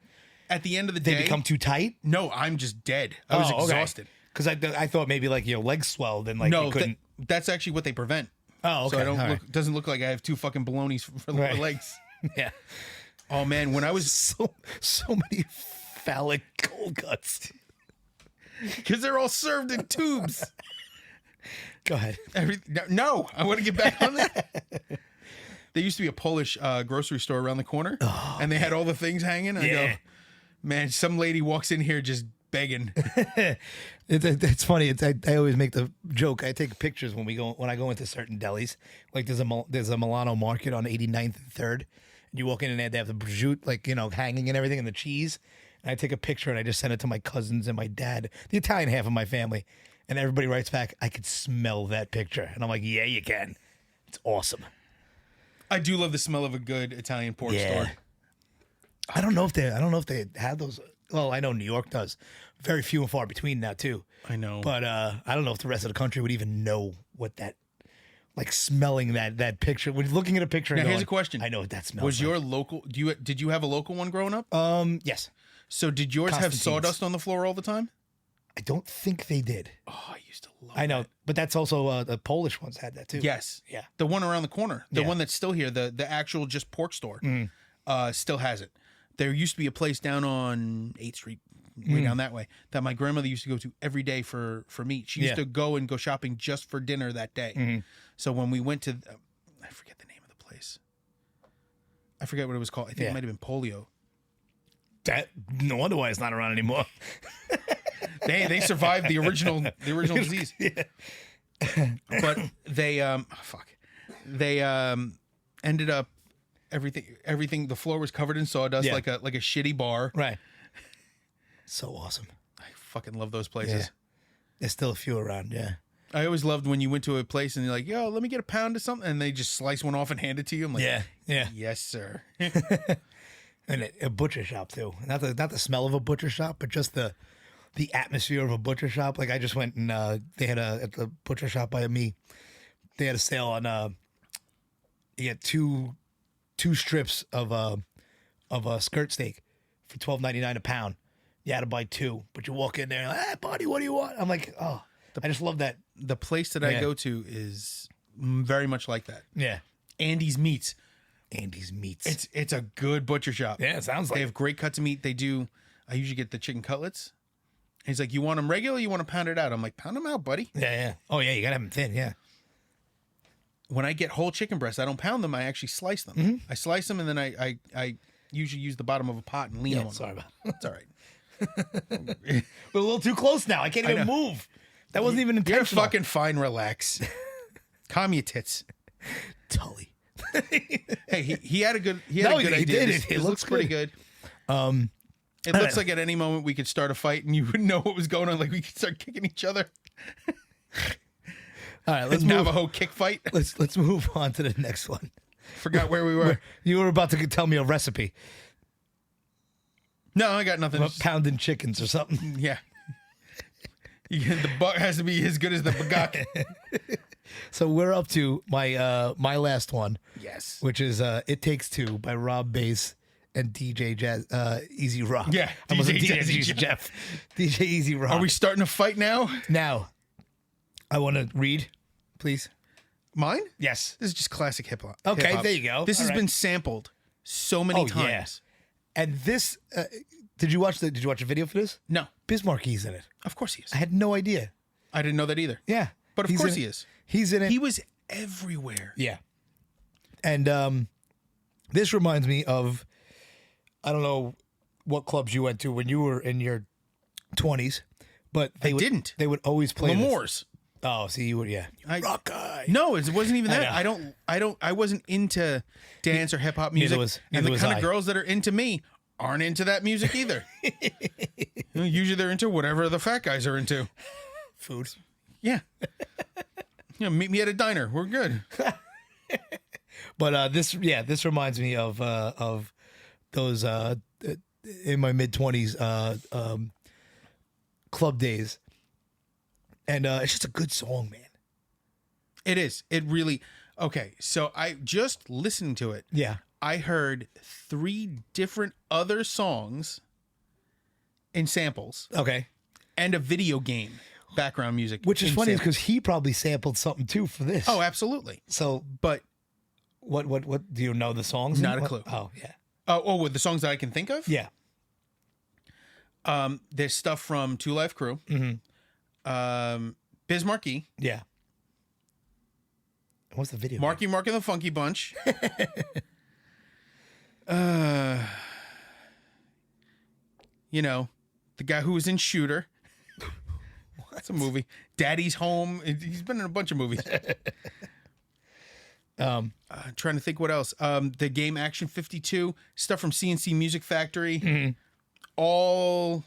Speaker 1: at the end of the day...
Speaker 2: They become too tight?
Speaker 1: No, I'm just dead. I was exhausted.
Speaker 2: Because I thought maybe, like, your legs swelled and, like, you couldn't...
Speaker 1: That's actually what they prevent.
Speaker 2: Oh, okay.
Speaker 1: So I don't doesn't look like I have two fucking balonies for the legs.
Speaker 2: Yeah.
Speaker 1: Oh, man, when I was...
Speaker 2: So many phallic cold cuts.
Speaker 1: Because they're all served in tubes.
Speaker 2: Go ahead.
Speaker 1: No, I want to get back on that. There used to be a Polish grocery store around the corner, and they had all the things hanging. I go, man, some lady walks in here just begging.
Speaker 2: It's funny. I always make the joke. I take pictures when I go into certain delis. Like there's a Milano Market on 89th and 3rd. And you walk in and they have the prosciutto, like, hanging and everything, and the cheese. And I take a picture and I just send it to my cousins and my dad, the Italian half of my family. And everybody writes back, I could smell that picture. And I'm like, yeah, you can. It's awesome.
Speaker 1: I do love the smell of a good Italian pork store.
Speaker 2: I don't know if they have those. Well, I know New York does. Very few and far between now too.
Speaker 1: I know.
Speaker 2: But I don't know if the rest of the country would even know what that, like, smelling that picture. When looking at a picture and
Speaker 1: now,
Speaker 2: going,
Speaker 1: here's a question.
Speaker 2: I know what that smells
Speaker 1: Was
Speaker 2: like.
Speaker 1: your local did you have a local one growing up?
Speaker 2: Yes.
Speaker 1: So did yours have
Speaker 2: Constantine's.
Speaker 1: sawdust on the floor all the time?
Speaker 2: I don't think they did.
Speaker 1: Oh, I used to love
Speaker 2: I know,
Speaker 1: that.
Speaker 2: but that's also the Polish ones had that too.
Speaker 1: Yes.
Speaker 2: Yeah.
Speaker 1: The one around the corner. The
Speaker 2: Yeah.
Speaker 1: one that's still here, the actual just pork store, still has it. There used to be a place down on 8th Street, way down that way, that my grandmother used to go to every day for meat. She used to go shopping just for dinner that day. So when we went to, I forget the name of the place. I forget what it was called. I think it might have been Polio.
Speaker 2: That, no wonder why it's not around anymore.
Speaker 1: They survived the original disease.
Speaker 2: Yeah.
Speaker 1: But they ended up everything. The floor was covered in sawdust,
Speaker 2: Yeah.
Speaker 1: like a shitty bar.
Speaker 2: Right. So awesome.
Speaker 1: I fucking love those places.
Speaker 2: Yeah. There's still a few around. Yeah.
Speaker 1: I always loved when you went to a place and you're like, "Yo, let me get a pound of something," and they just slice one off and hand it to you. I'm like,
Speaker 2: Yeah.
Speaker 1: yes, sir."
Speaker 2: And a butcher shop too. Not the smell of a butcher shop, but just the atmosphere of a butcher shop. Like I just went and they had at the butcher shop by me. They had a sale on you get two strips of a skirt steak for $12.99 a pound. You had to buy two, but you walk in there, like, "Hey, buddy, what do you want?" I'm like, oh, I just love that.
Speaker 1: The place that I
Speaker 2: Yeah.
Speaker 1: go to is very much like that.
Speaker 2: Yeah,
Speaker 1: Andy's Meats.
Speaker 2: Andy's Meats.
Speaker 1: It's a good butcher shop.
Speaker 2: Yeah, it sounds like
Speaker 1: They have great cuts of meat. They do. I usually get the chicken cutlets. He's like, "You want them regular? Or you want to pound it out?" I'm like, "Pound them out, buddy."
Speaker 2: Yeah. Oh yeah, you gotta have them thin. Yeah.
Speaker 1: When I get whole chicken breasts, I don't pound them. I actually slice them.
Speaker 2: Mm-hmm.
Speaker 1: I slice them, and then I usually use the bottom of a pot and lean
Speaker 2: Yeah.
Speaker 1: on them.
Speaker 2: Sorry about.
Speaker 1: It's all right.
Speaker 2: We're a little too close now. I can't even move. That wasn't even
Speaker 1: You're
Speaker 2: intentional.
Speaker 1: fucking fine. Relax. Calm your tits.
Speaker 2: Tully.
Speaker 1: Hey, he had a good a good
Speaker 2: he
Speaker 1: idea.
Speaker 2: did.
Speaker 1: This-
Speaker 2: It
Speaker 1: this looks pretty good. It looks like at any moment we could start a fight and you wouldn't know what was going on. Like we could start kicking each other.
Speaker 2: All right, let's move.
Speaker 1: Navajo kick fight.
Speaker 2: Let's move on to the next one.
Speaker 1: Forgot where we were.
Speaker 2: You were about to tell me a recipe
Speaker 1: No, I got nothing.
Speaker 2: about pounding chickens or something.
Speaker 1: Yeah. The buck has to be as good as the bagak.
Speaker 2: So we're up to my last one,
Speaker 1: Yes.
Speaker 2: which is "It Takes Two" by Rob Bass and DJ Jazz Easy Rock.
Speaker 1: Yeah,
Speaker 2: I almost
Speaker 1: DJ
Speaker 2: said
Speaker 1: Jazzy
Speaker 2: DJ Jeff. DJ Easy Rock.
Speaker 1: Are we starting a fight now?
Speaker 2: now? I want to read, please.
Speaker 1: Mine?
Speaker 2: Yes.
Speaker 1: This is just classic hip hop.
Speaker 2: Okay,
Speaker 1: hip-hop.
Speaker 2: there you go.
Speaker 1: This
Speaker 2: All
Speaker 1: has
Speaker 2: right.
Speaker 1: been sampled so many
Speaker 2: Oh,
Speaker 1: times.
Speaker 2: yeah. And this, did you watch a video for this?
Speaker 1: No,
Speaker 2: Bismarcky's in it.
Speaker 1: of course he is.
Speaker 2: I had no idea.
Speaker 1: I didn't know that either.
Speaker 2: Yeah,
Speaker 1: But of
Speaker 2: He's
Speaker 1: course
Speaker 2: in
Speaker 1: he
Speaker 2: it.
Speaker 1: is.
Speaker 2: He's in it.
Speaker 1: He was everywhere.
Speaker 2: Yeah. And this reminds me of, I don't know what clubs you went to when you were in your 20s, but they
Speaker 1: didn't.
Speaker 2: They would always play this.
Speaker 1: Lemoore's.
Speaker 2: Oh, see, you would, yeah.
Speaker 1: Rock
Speaker 2: guy.
Speaker 1: No, it wasn't even that.
Speaker 2: know.
Speaker 1: I wasn't into dance or hip hop music.
Speaker 2: was-
Speaker 1: and
Speaker 2: neither
Speaker 1: the
Speaker 2: was
Speaker 1: kind
Speaker 2: I.
Speaker 1: of girls that are into me aren't into that music either. Usually they're into whatever the fat guys are into.
Speaker 2: Food.
Speaker 1: Yeah. Meet me at a diner. We're good.
Speaker 2: But this reminds me of those in my mid 20s club days, and it's just a good song, man.
Speaker 1: It is. It really. Okay, so I just listening to it.
Speaker 2: Yeah,
Speaker 1: I heard 3 different other songs in samples
Speaker 2: okay.
Speaker 1: and a video game background music.
Speaker 2: Which is
Speaker 1: in
Speaker 2: funny
Speaker 1: samples.
Speaker 2: because he probably sampled something too for this.
Speaker 1: Oh, absolutely.
Speaker 2: so
Speaker 1: But
Speaker 2: what do you know the songs?
Speaker 1: Not a
Speaker 2: What-
Speaker 1: clue.
Speaker 2: Oh yeah,
Speaker 1: with the songs that I can think of.
Speaker 2: yeah.
Speaker 1: There's stuff from Two Live Crew, Biz Markie,
Speaker 2: Yeah. What's the video?
Speaker 1: Marky Mark and the Funky Bunch. The guy who was in Shooter. That's a movie. Daddy's Home. He's been in a bunch of movies. Trying to think what else. The game Action 52, stuff from CNC Music Factory. All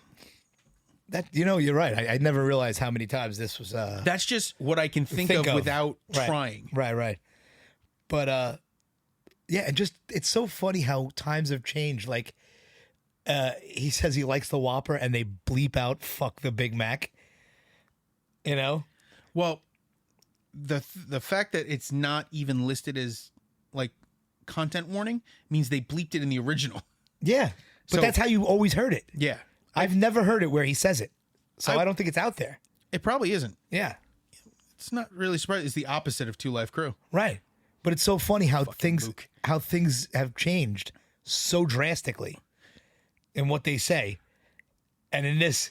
Speaker 2: That you're right. I never realized how many times this was.
Speaker 1: that's just what I can think of without
Speaker 2: Right.
Speaker 1: trying.
Speaker 2: Right. But yeah, and just it's so funny how times have changed. Like he says he likes the Whopper, and they bleep out "fuck the Big Mac." You know?
Speaker 1: Well, the fact that it's not even listed as like content warning means they bleeped it in the original.
Speaker 2: Yeah, but
Speaker 1: So-
Speaker 2: that's how you always heard it.
Speaker 1: Yeah,
Speaker 2: I've never heard it where he says it, so I don't think it's out there.
Speaker 1: it probably isn't.
Speaker 2: Yeah,
Speaker 1: It's not really surprising. It's the opposite of Two Live Crew.
Speaker 2: right. But it's so funny how things
Speaker 1: Luke.
Speaker 2: have changed so drastically in what they say, and in this,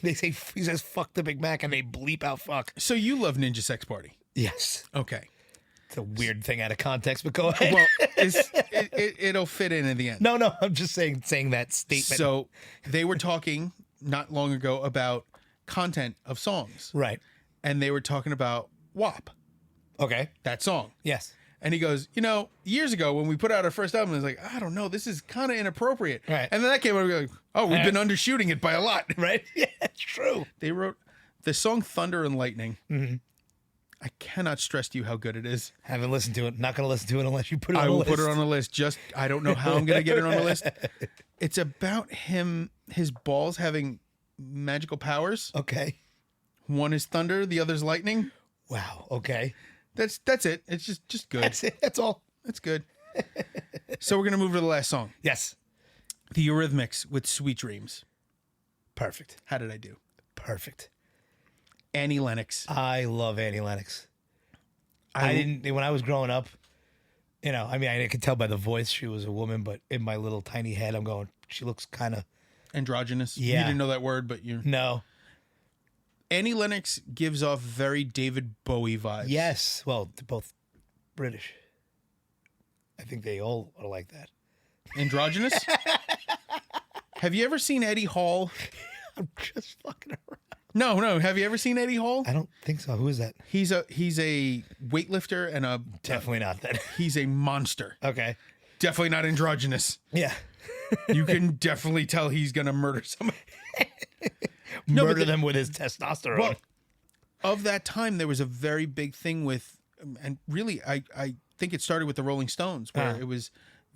Speaker 2: they say he says "fuck the Big Mac" and they bleep out "fuck."
Speaker 1: So you love Ninja Sex Party?
Speaker 2: Yes,
Speaker 1: Okay.
Speaker 2: it's a weird thing out of context, but go ahead.
Speaker 1: Well, it'll fit in the end.
Speaker 2: No, I'm just saying that statement.
Speaker 1: So they were talking not long ago about content of songs,
Speaker 2: right.
Speaker 1: and they were talking about WAP,
Speaker 2: Okay.
Speaker 1: that song.
Speaker 2: Yes.
Speaker 1: And he goes, years ago when we put out our first album, I was like, I don't know, this is kind of inappropriate.
Speaker 2: Right.
Speaker 1: And then that came out, we were like, oh, we've been undershooting it by a lot.
Speaker 2: Right? Yeah, it's true.
Speaker 1: They wrote the song Thunder and Lightning.
Speaker 2: Mm-hmm.
Speaker 1: I cannot stress to you how good it is.
Speaker 2: Haven't listened to it. Not going to listen to it unless you put it on
Speaker 1: I
Speaker 2: the
Speaker 1: will
Speaker 2: list.
Speaker 1: put it on the list. I don't know how I'm going to get it on the list. It's about his balls having magical powers.
Speaker 2: Okay.
Speaker 1: One is thunder, the other's lightning.
Speaker 2: Wow. Okay.
Speaker 1: That's it. It's just good.
Speaker 2: That's it. That's all.
Speaker 1: That's good. So we're going to move to the last song.
Speaker 2: Yes.
Speaker 1: The Eurythmics with Sweet Dreams.
Speaker 2: Perfect.
Speaker 1: How did I do?
Speaker 2: Perfect.
Speaker 1: Annie Lennox.
Speaker 2: I love Annie Lennox. When I was growing up, I could tell by the voice she was a woman, but in my little tiny head, I'm going, she looks kind of
Speaker 1: Androgynous.
Speaker 2: Yeah.
Speaker 1: You didn't know that word, but you.
Speaker 2: No.
Speaker 1: Annie Lennox gives off very David Bowie vibes.
Speaker 2: Yes. Well, they're both British. I think they all are like that.
Speaker 1: Androgynous? Have you ever seen Eddie Hall?
Speaker 2: I'm just fucking around.
Speaker 1: No. Have you ever seen Eddie Hall?
Speaker 2: I don't think so. Who is that?
Speaker 1: He's a weightlifter and
Speaker 2: Definitely not that.
Speaker 1: he's a monster.
Speaker 2: Okay.
Speaker 1: Definitely not androgynous.
Speaker 2: Yeah.
Speaker 1: You can definitely tell he's gonna murder somebody.
Speaker 2: Murder them with his testosterone.
Speaker 1: Well, of that time, there was a very big thing with, and really, I think it started with the Rolling Stones, where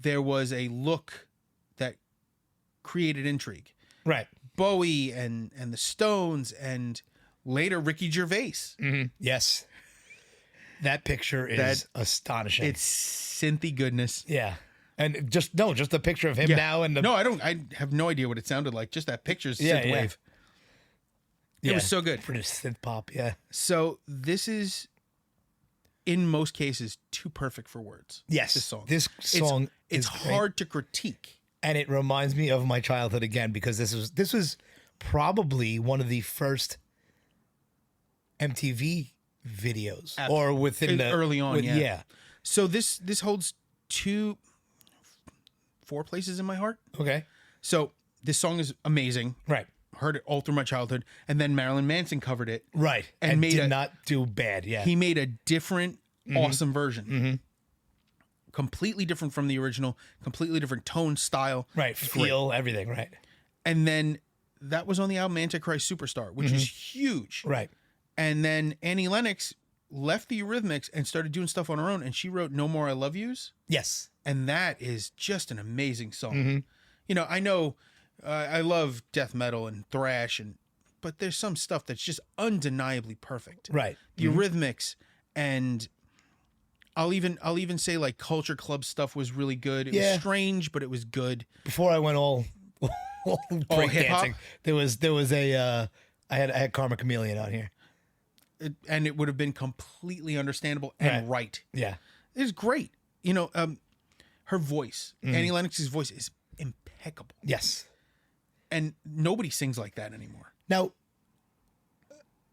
Speaker 1: there was a look that created intrigue.
Speaker 2: Right.
Speaker 1: Bowie and the Stones, and later Ricky Gervais.
Speaker 2: Mm-hmm. Yes. That picture is astonishing.
Speaker 1: It's synthy goodness.
Speaker 2: Yeah. And just the picture of him now and the
Speaker 1: No, I have no idea what it sounded like. Just that picture's synthwave. It was so good.
Speaker 2: Pretty synth pop, yeah.
Speaker 1: So this is, in most cases, too perfect for words.
Speaker 2: Yes.
Speaker 1: This song. It's
Speaker 2: is great.
Speaker 1: hard to critique.
Speaker 2: And it reminds me of my childhood again, because this was probably one of the first MTV videos, or within the
Speaker 1: early on.
Speaker 2: Yeah.
Speaker 1: So this holds 4 places in my heart.
Speaker 2: Okay.
Speaker 1: So this song is amazing.
Speaker 2: Right.
Speaker 1: Heard it all through my childhood, and then Marilyn Manson covered it.
Speaker 2: Right. And did not do bad. Yeah.
Speaker 1: He made a different, awesome version. Mm-hmm. Completely different from the original. Completely different tone, style.
Speaker 2: Right. Feel, everything. Right.
Speaker 1: And then that was on the album Antichrist Superstar, which is huge.
Speaker 2: Right.
Speaker 1: And then Annie Lennox left the Eurythmics and started doing stuff on her own, and she wrote No More I Love Yous.
Speaker 2: Yes.
Speaker 1: And that is just an amazing song. I know I love death metal and thrash, but there's some stuff that's just undeniably perfect.
Speaker 2: Right.
Speaker 1: The Eurythmics, and I'll even say like Culture Club stuff was really good. It was strange, but it was good.
Speaker 2: Before I went all break dancing, there was a I had Karma Chameleon on here.
Speaker 1: And it would have been completely understandable and right.
Speaker 2: Yeah.
Speaker 1: It was great. Her voice, Annie Lennox's voice, is impeccable.
Speaker 2: Yes.
Speaker 1: And nobody sings like that anymore.
Speaker 2: Now,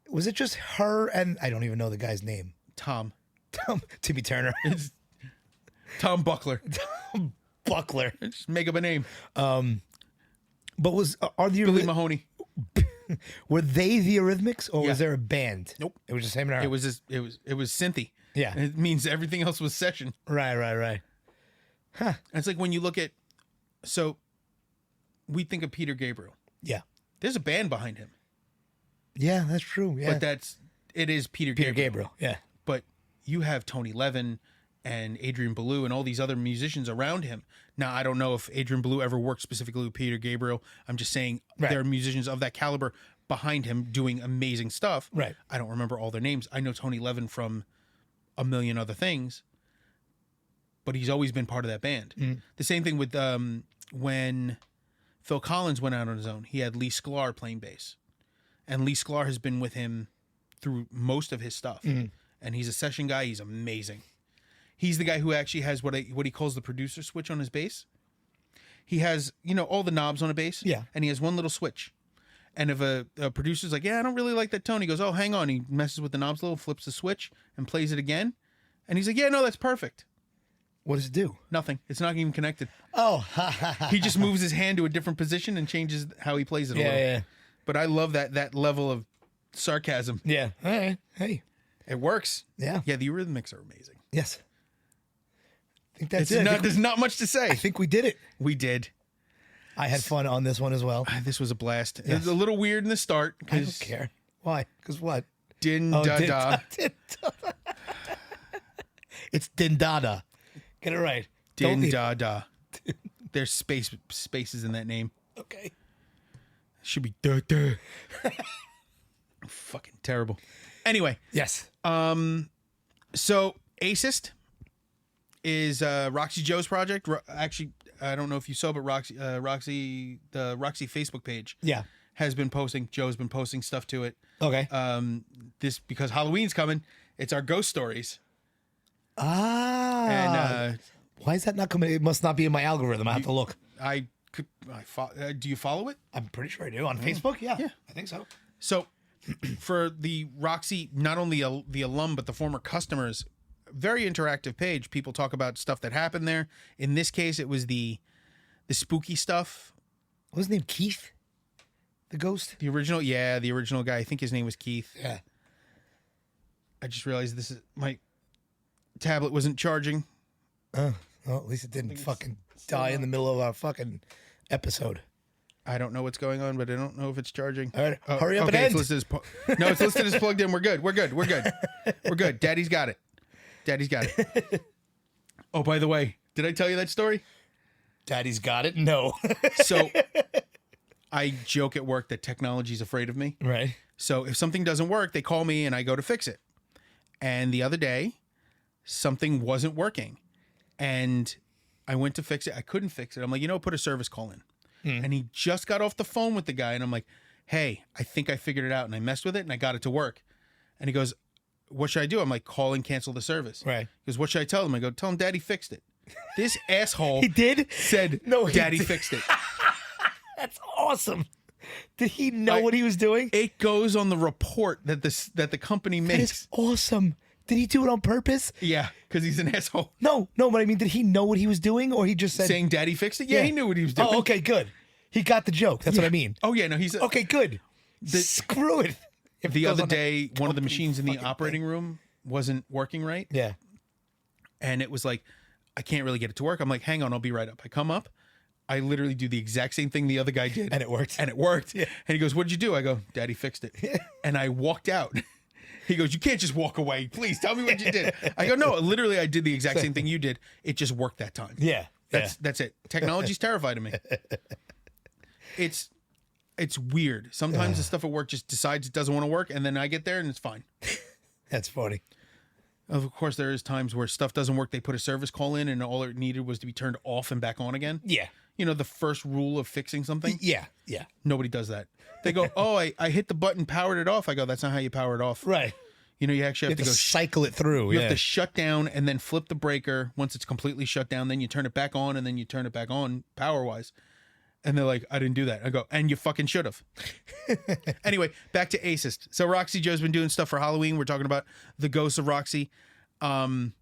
Speaker 2: was it just her and I don't even know the guy's name?
Speaker 1: Tom
Speaker 2: Timmy Turner.
Speaker 1: It's Tom Buckler.
Speaker 2: Buckler.
Speaker 1: Just make up a name.
Speaker 2: But are the
Speaker 1: Billy Mahoney.
Speaker 2: Were they the Eurythmics, or was there a band?
Speaker 1: Nope.
Speaker 2: It was just him and her.
Speaker 1: It was synthy.
Speaker 2: Yeah.
Speaker 1: It means everything else was session.
Speaker 2: Right. Huh.
Speaker 1: It's like when you look at, so we think of Peter Gabriel.
Speaker 2: Yeah.
Speaker 1: There's a band behind him.
Speaker 2: Yeah, that's true. Yeah.
Speaker 1: But it is Peter
Speaker 2: Gabriel. Yeah.
Speaker 1: But you have Tony Levin and Adrian Belew and all these other musicians around him. Now, I don't know if Adrian Belew ever worked specifically with Peter Gabriel. I'm just saying there are musicians of that caliber behind him doing amazing stuff.
Speaker 2: Right.
Speaker 1: I don't remember all their names. I know Tony Levin from a million other things, but he's always been part of that band. The same thing with when Phil Collins went out on his own. He had Lee Sklar playing bass. And Lee Sklar has been with him through most of his stuff. And he's a session guy. He's amazing. He's the guy who actually has what he calls the producer switch on his bass. He has, all the knobs on a bass.
Speaker 2: Yeah.
Speaker 1: And he has one little switch. And if a producer's like, I don't really like that tone, he goes, oh, hang on. He messes with the knobs a little, flips the switch, and plays it again. And he's like, no, that's perfect.
Speaker 2: What does it do?
Speaker 1: Nothing. It's not even connected.
Speaker 2: Oh.
Speaker 1: He just moves his hand to a different position and changes how he plays it a little.
Speaker 2: Yeah.
Speaker 1: But I love that level of sarcasm.
Speaker 2: Yeah. All right. Hey.
Speaker 1: It works.
Speaker 2: Yeah.
Speaker 1: Yeah, the Eurythmics are amazing.
Speaker 2: Yes. I think that's it.
Speaker 1: There's not much to say.
Speaker 2: I think we did it.
Speaker 1: We did.
Speaker 2: I had fun on this one as well.
Speaker 1: This was a blast. It was a little weird in the start.
Speaker 2: I don't care. Why? Because what?
Speaker 1: Din da da.
Speaker 2: It's din dada. Get it right.
Speaker 1: Din da da. There's spaces in that name.
Speaker 2: Okay.
Speaker 1: Should be da da. Fucking terrible. Anyway.
Speaker 2: Yes.
Speaker 1: So Acist is Roxy Joe's project. Actually, I don't know if you saw, but Roxy, the Roxy Facebook page, has been posting. Joe's been posting stuff to it.
Speaker 2: Okay.
Speaker 1: This because Halloween's coming. It's our ghost stories.
Speaker 2: Ah.
Speaker 1: And
Speaker 2: why is that not coming? It must not be in my algorithm. I have to look.
Speaker 1: Do you follow it?
Speaker 2: I'm pretty sure I do on Facebook. Yeah, I think so.
Speaker 1: So, for the Roxy, not only the alum but the former customers, very interactive page. People talk about stuff that happened there. In this case, it was the spooky stuff.
Speaker 2: What was his name? Keith, the ghost.
Speaker 1: The original guy. I think his name was Keith.
Speaker 2: Yeah.
Speaker 1: I just realized my tablet wasn't charging.
Speaker 2: Oh, well, at least it didn't fucking die in the middle of our fucking episode.
Speaker 1: I don't know what's going on, but I don't know if it's charging.
Speaker 2: All right, hurry up and end.
Speaker 1: It's listed as plugged in. We're good. We're good. Daddy's got it. Oh, by the way, did I tell you that story?
Speaker 2: Daddy's got it? No.
Speaker 1: So I joke at work that technology's afraid of me.
Speaker 2: Right.
Speaker 1: So if something doesn't work, they call me and I go to fix it. And the other day, something wasn't working. And I went to fix it. I couldn't fix it. I'm like, put a service call in. And he just got off the phone with the guy. And I'm like, hey, I think I figured it out. And I messed with it and I got it to work. And he goes, what should I do? I'm like, call and cancel the service.
Speaker 2: Right.
Speaker 1: He goes, what should I tell him? I go, tell him Daddy fixed it. This asshole
Speaker 2: He did?
Speaker 1: said,
Speaker 2: No, he
Speaker 1: Daddy
Speaker 2: did.
Speaker 1: fixed it.
Speaker 2: That's awesome. Did he know what he was doing?
Speaker 1: It goes on the report that the company
Speaker 2: That
Speaker 1: makes.
Speaker 2: is awesome. Did he do it on purpose?
Speaker 1: Yeah, because he's an asshole.
Speaker 2: No, but I mean, did he know what he was doing, or he just said
Speaker 1: Saying Daddy fixed it? Yeah, he knew what he was doing.
Speaker 2: Oh, okay, good. He got the joke. That's what I mean.
Speaker 1: Oh, yeah, no, he's...
Speaker 2: Okay, good. Screw it. If
Speaker 1: The
Speaker 2: it goes
Speaker 1: other
Speaker 2: on
Speaker 1: day, one of the
Speaker 2: company
Speaker 1: machines in the
Speaker 2: fucking
Speaker 1: operating room wasn't working right.
Speaker 2: Yeah.
Speaker 1: And it was like, I can't really get it to work. I'm like, hang on, I'll be right up. I come up. I literally do the exact same thing the other guy did.
Speaker 2: And it worked.
Speaker 1: Yeah. And he goes, what'd you do? I go, Daddy fixed it. And I walked out. He goes, you can't just walk away. Please tell me what you did. I go, no, literally I did the exact same thing you did. It just worked that time.
Speaker 2: Yeah.
Speaker 1: That's it. Technology's terrified of me. It's weird. Sometimes the stuff at work just decides it doesn't want to work, and then I get there and it's fine.
Speaker 2: That's funny.
Speaker 1: Of course, there is times where stuff doesn't work. They put a service call in, and all it needed was to be turned off and back on again.
Speaker 2: Yeah.
Speaker 1: The first rule of fixing something.
Speaker 2: Yeah.
Speaker 1: Nobody does that. They go, oh, I hit the button, powered it off. I go, that's not how you power it off.
Speaker 2: Right.
Speaker 1: You actually have to go
Speaker 2: cycle it through.
Speaker 1: You have to shut down and then flip the breaker. Once it's completely shut down, then you turn it back on, and then you turn it back on power-wise. And they're like, I didn't do that. I go, and you fucking should have. Anyway, back to Acist. So Roxy Joe's been doing stuff for Halloween. We're talking about the ghosts of Roxy. The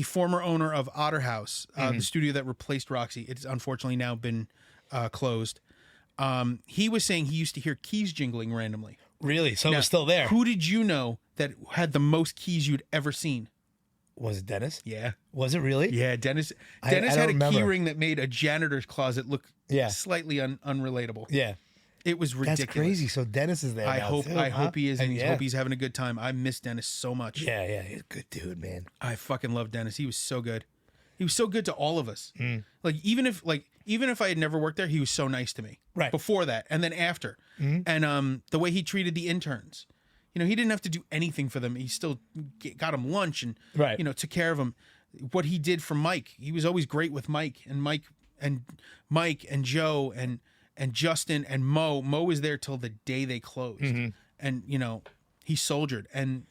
Speaker 1: former owner of Otter House, the studio that replaced Roxy, it's unfortunately now been closed. He was saying he used to hear keys jingling randomly.
Speaker 2: Really? So it was still there.
Speaker 1: Who did you know that had the most keys you'd ever seen?
Speaker 2: Was it Dennis?
Speaker 1: Yeah.
Speaker 2: Was it really?
Speaker 1: Yeah, Dennis
Speaker 2: I
Speaker 1: had
Speaker 2: don't
Speaker 1: a
Speaker 2: remember.
Speaker 1: key ring that made a janitor's closet look slightly unrelatable.
Speaker 2: Yeah.
Speaker 1: It was ridiculous.
Speaker 2: That's crazy. So Dennis is there.
Speaker 1: I
Speaker 2: now
Speaker 1: hope
Speaker 2: too,
Speaker 1: I
Speaker 2: huh?
Speaker 1: hope he is, and
Speaker 2: And
Speaker 1: I hope he's having a good time. I miss Dennis so much.
Speaker 2: Yeah, he's a good dude, man.
Speaker 1: I fucking love Dennis. He was so good. He was so good to all of us. Like even if I had never worked there, he was so nice to me.
Speaker 2: Right.
Speaker 1: Before that, and then after, and the way he treated the interns. He didn't have to do anything for them. He still got them lunch and took care of them. What he did for Mike, he was always great with Mike and Joe and Justin and Mo. Mo was there till the day they closed, and he soldiered. And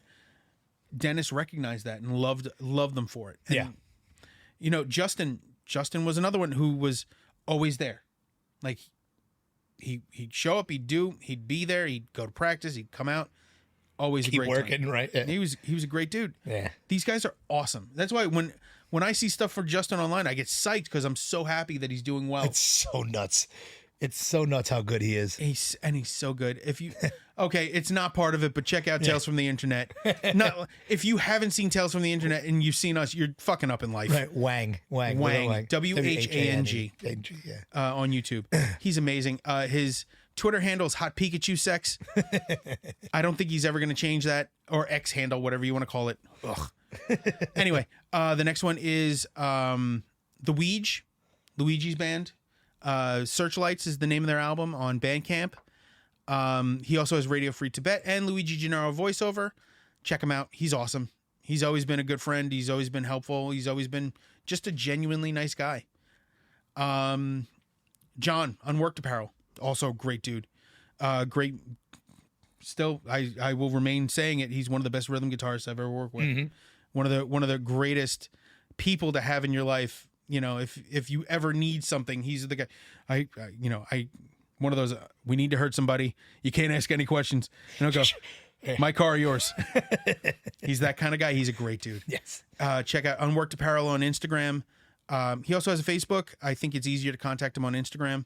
Speaker 1: Dennis recognized that and loved them for it. And, Justin was another one who was always there. Like he'd show up, he'd be there, he'd go to practice, he'd come out. Always
Speaker 2: Keep
Speaker 1: a great
Speaker 2: working,
Speaker 1: time.
Speaker 2: right? Yeah.
Speaker 1: He was a great dude.
Speaker 2: Yeah.
Speaker 1: These guys are awesome. That's why when I see stuff for Justin online, I get psyched because I'm so happy that he's doing well.
Speaker 2: It's so nuts. It's so nuts how good he is.
Speaker 1: He's so good. Okay, it's not part of it, but check out Tales from the Internet. No, if you haven't seen Tales from the Internet and you've seen us, you're fucking up in life.
Speaker 2: Right, Wang,
Speaker 1: Whang,
Speaker 2: Whang.
Speaker 1: WHANG,
Speaker 2: Yeah.
Speaker 1: on YouTube. He's amazing. His Twitter handle is Hot Pikachu Sex. I don't think he's ever going to change that, or X handle, whatever you want to call it. Ugh. Anyway, the next one is the Luigi's Band. Searchlights is the name of their album on Bandcamp. He also has Radio Free Tibet and Luigi Gennaro voiceover. Check him out. He's awesome. He's always been a good friend. He's always been helpful. He's always been just a genuinely nice guy. John, Unworked Apparel, also great dude. Great. Still, I will remain saying it. He's one of the best rhythm guitarists I've ever worked with. Mm-hmm. One of the greatest people to have in your life. You know, if you ever need something, he's the guy. One of those, we need to hurt somebody. You can't ask any questions. And I'll go, my car or yours? He's that kind of guy. He's a great dude.
Speaker 2: Yes.
Speaker 1: Check out Unworked Apparel on Instagram. He also has a Facebook. I think it's easier to contact him on Instagram.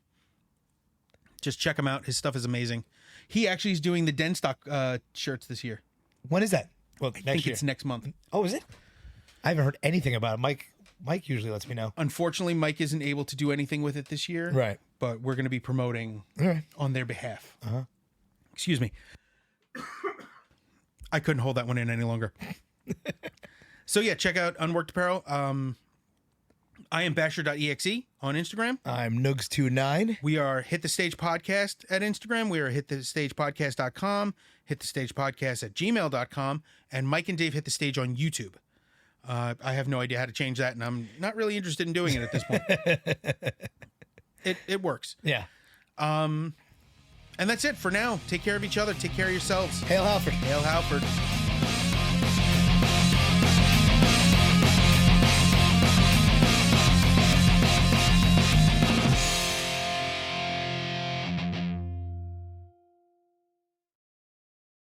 Speaker 1: Just check him out. His stuff is amazing. He actually is doing the Denstock shirts this year.
Speaker 2: When is that? Well,
Speaker 1: I think it's next month.
Speaker 2: Oh, is it? I haven't heard anything about it. Mike usually lets me know.
Speaker 1: Unfortunately, Mike isn't able to do anything with it this year.
Speaker 2: Right.
Speaker 1: But we're going to be promoting on their behalf.
Speaker 2: Uh-huh.
Speaker 1: Excuse me. I couldn't hold that one in any longer. So yeah, check out Unworked Apparel. I am basher.exe on Instagram.
Speaker 2: I'm Nugs29.
Speaker 1: We are Hit the Stage Podcast at Instagram. We are hitthestagepodcast.com, hitthestagepodcast@gmail.com, and Mike and Dave Hit the Stage on YouTube. I have no idea how to change that, and I'm not really interested in doing it at this point. It works.
Speaker 2: Yeah.
Speaker 1: And that's it for now. Take care of each other. Take care of yourselves.
Speaker 2: Hail Halford.
Speaker 1: Hail Halford.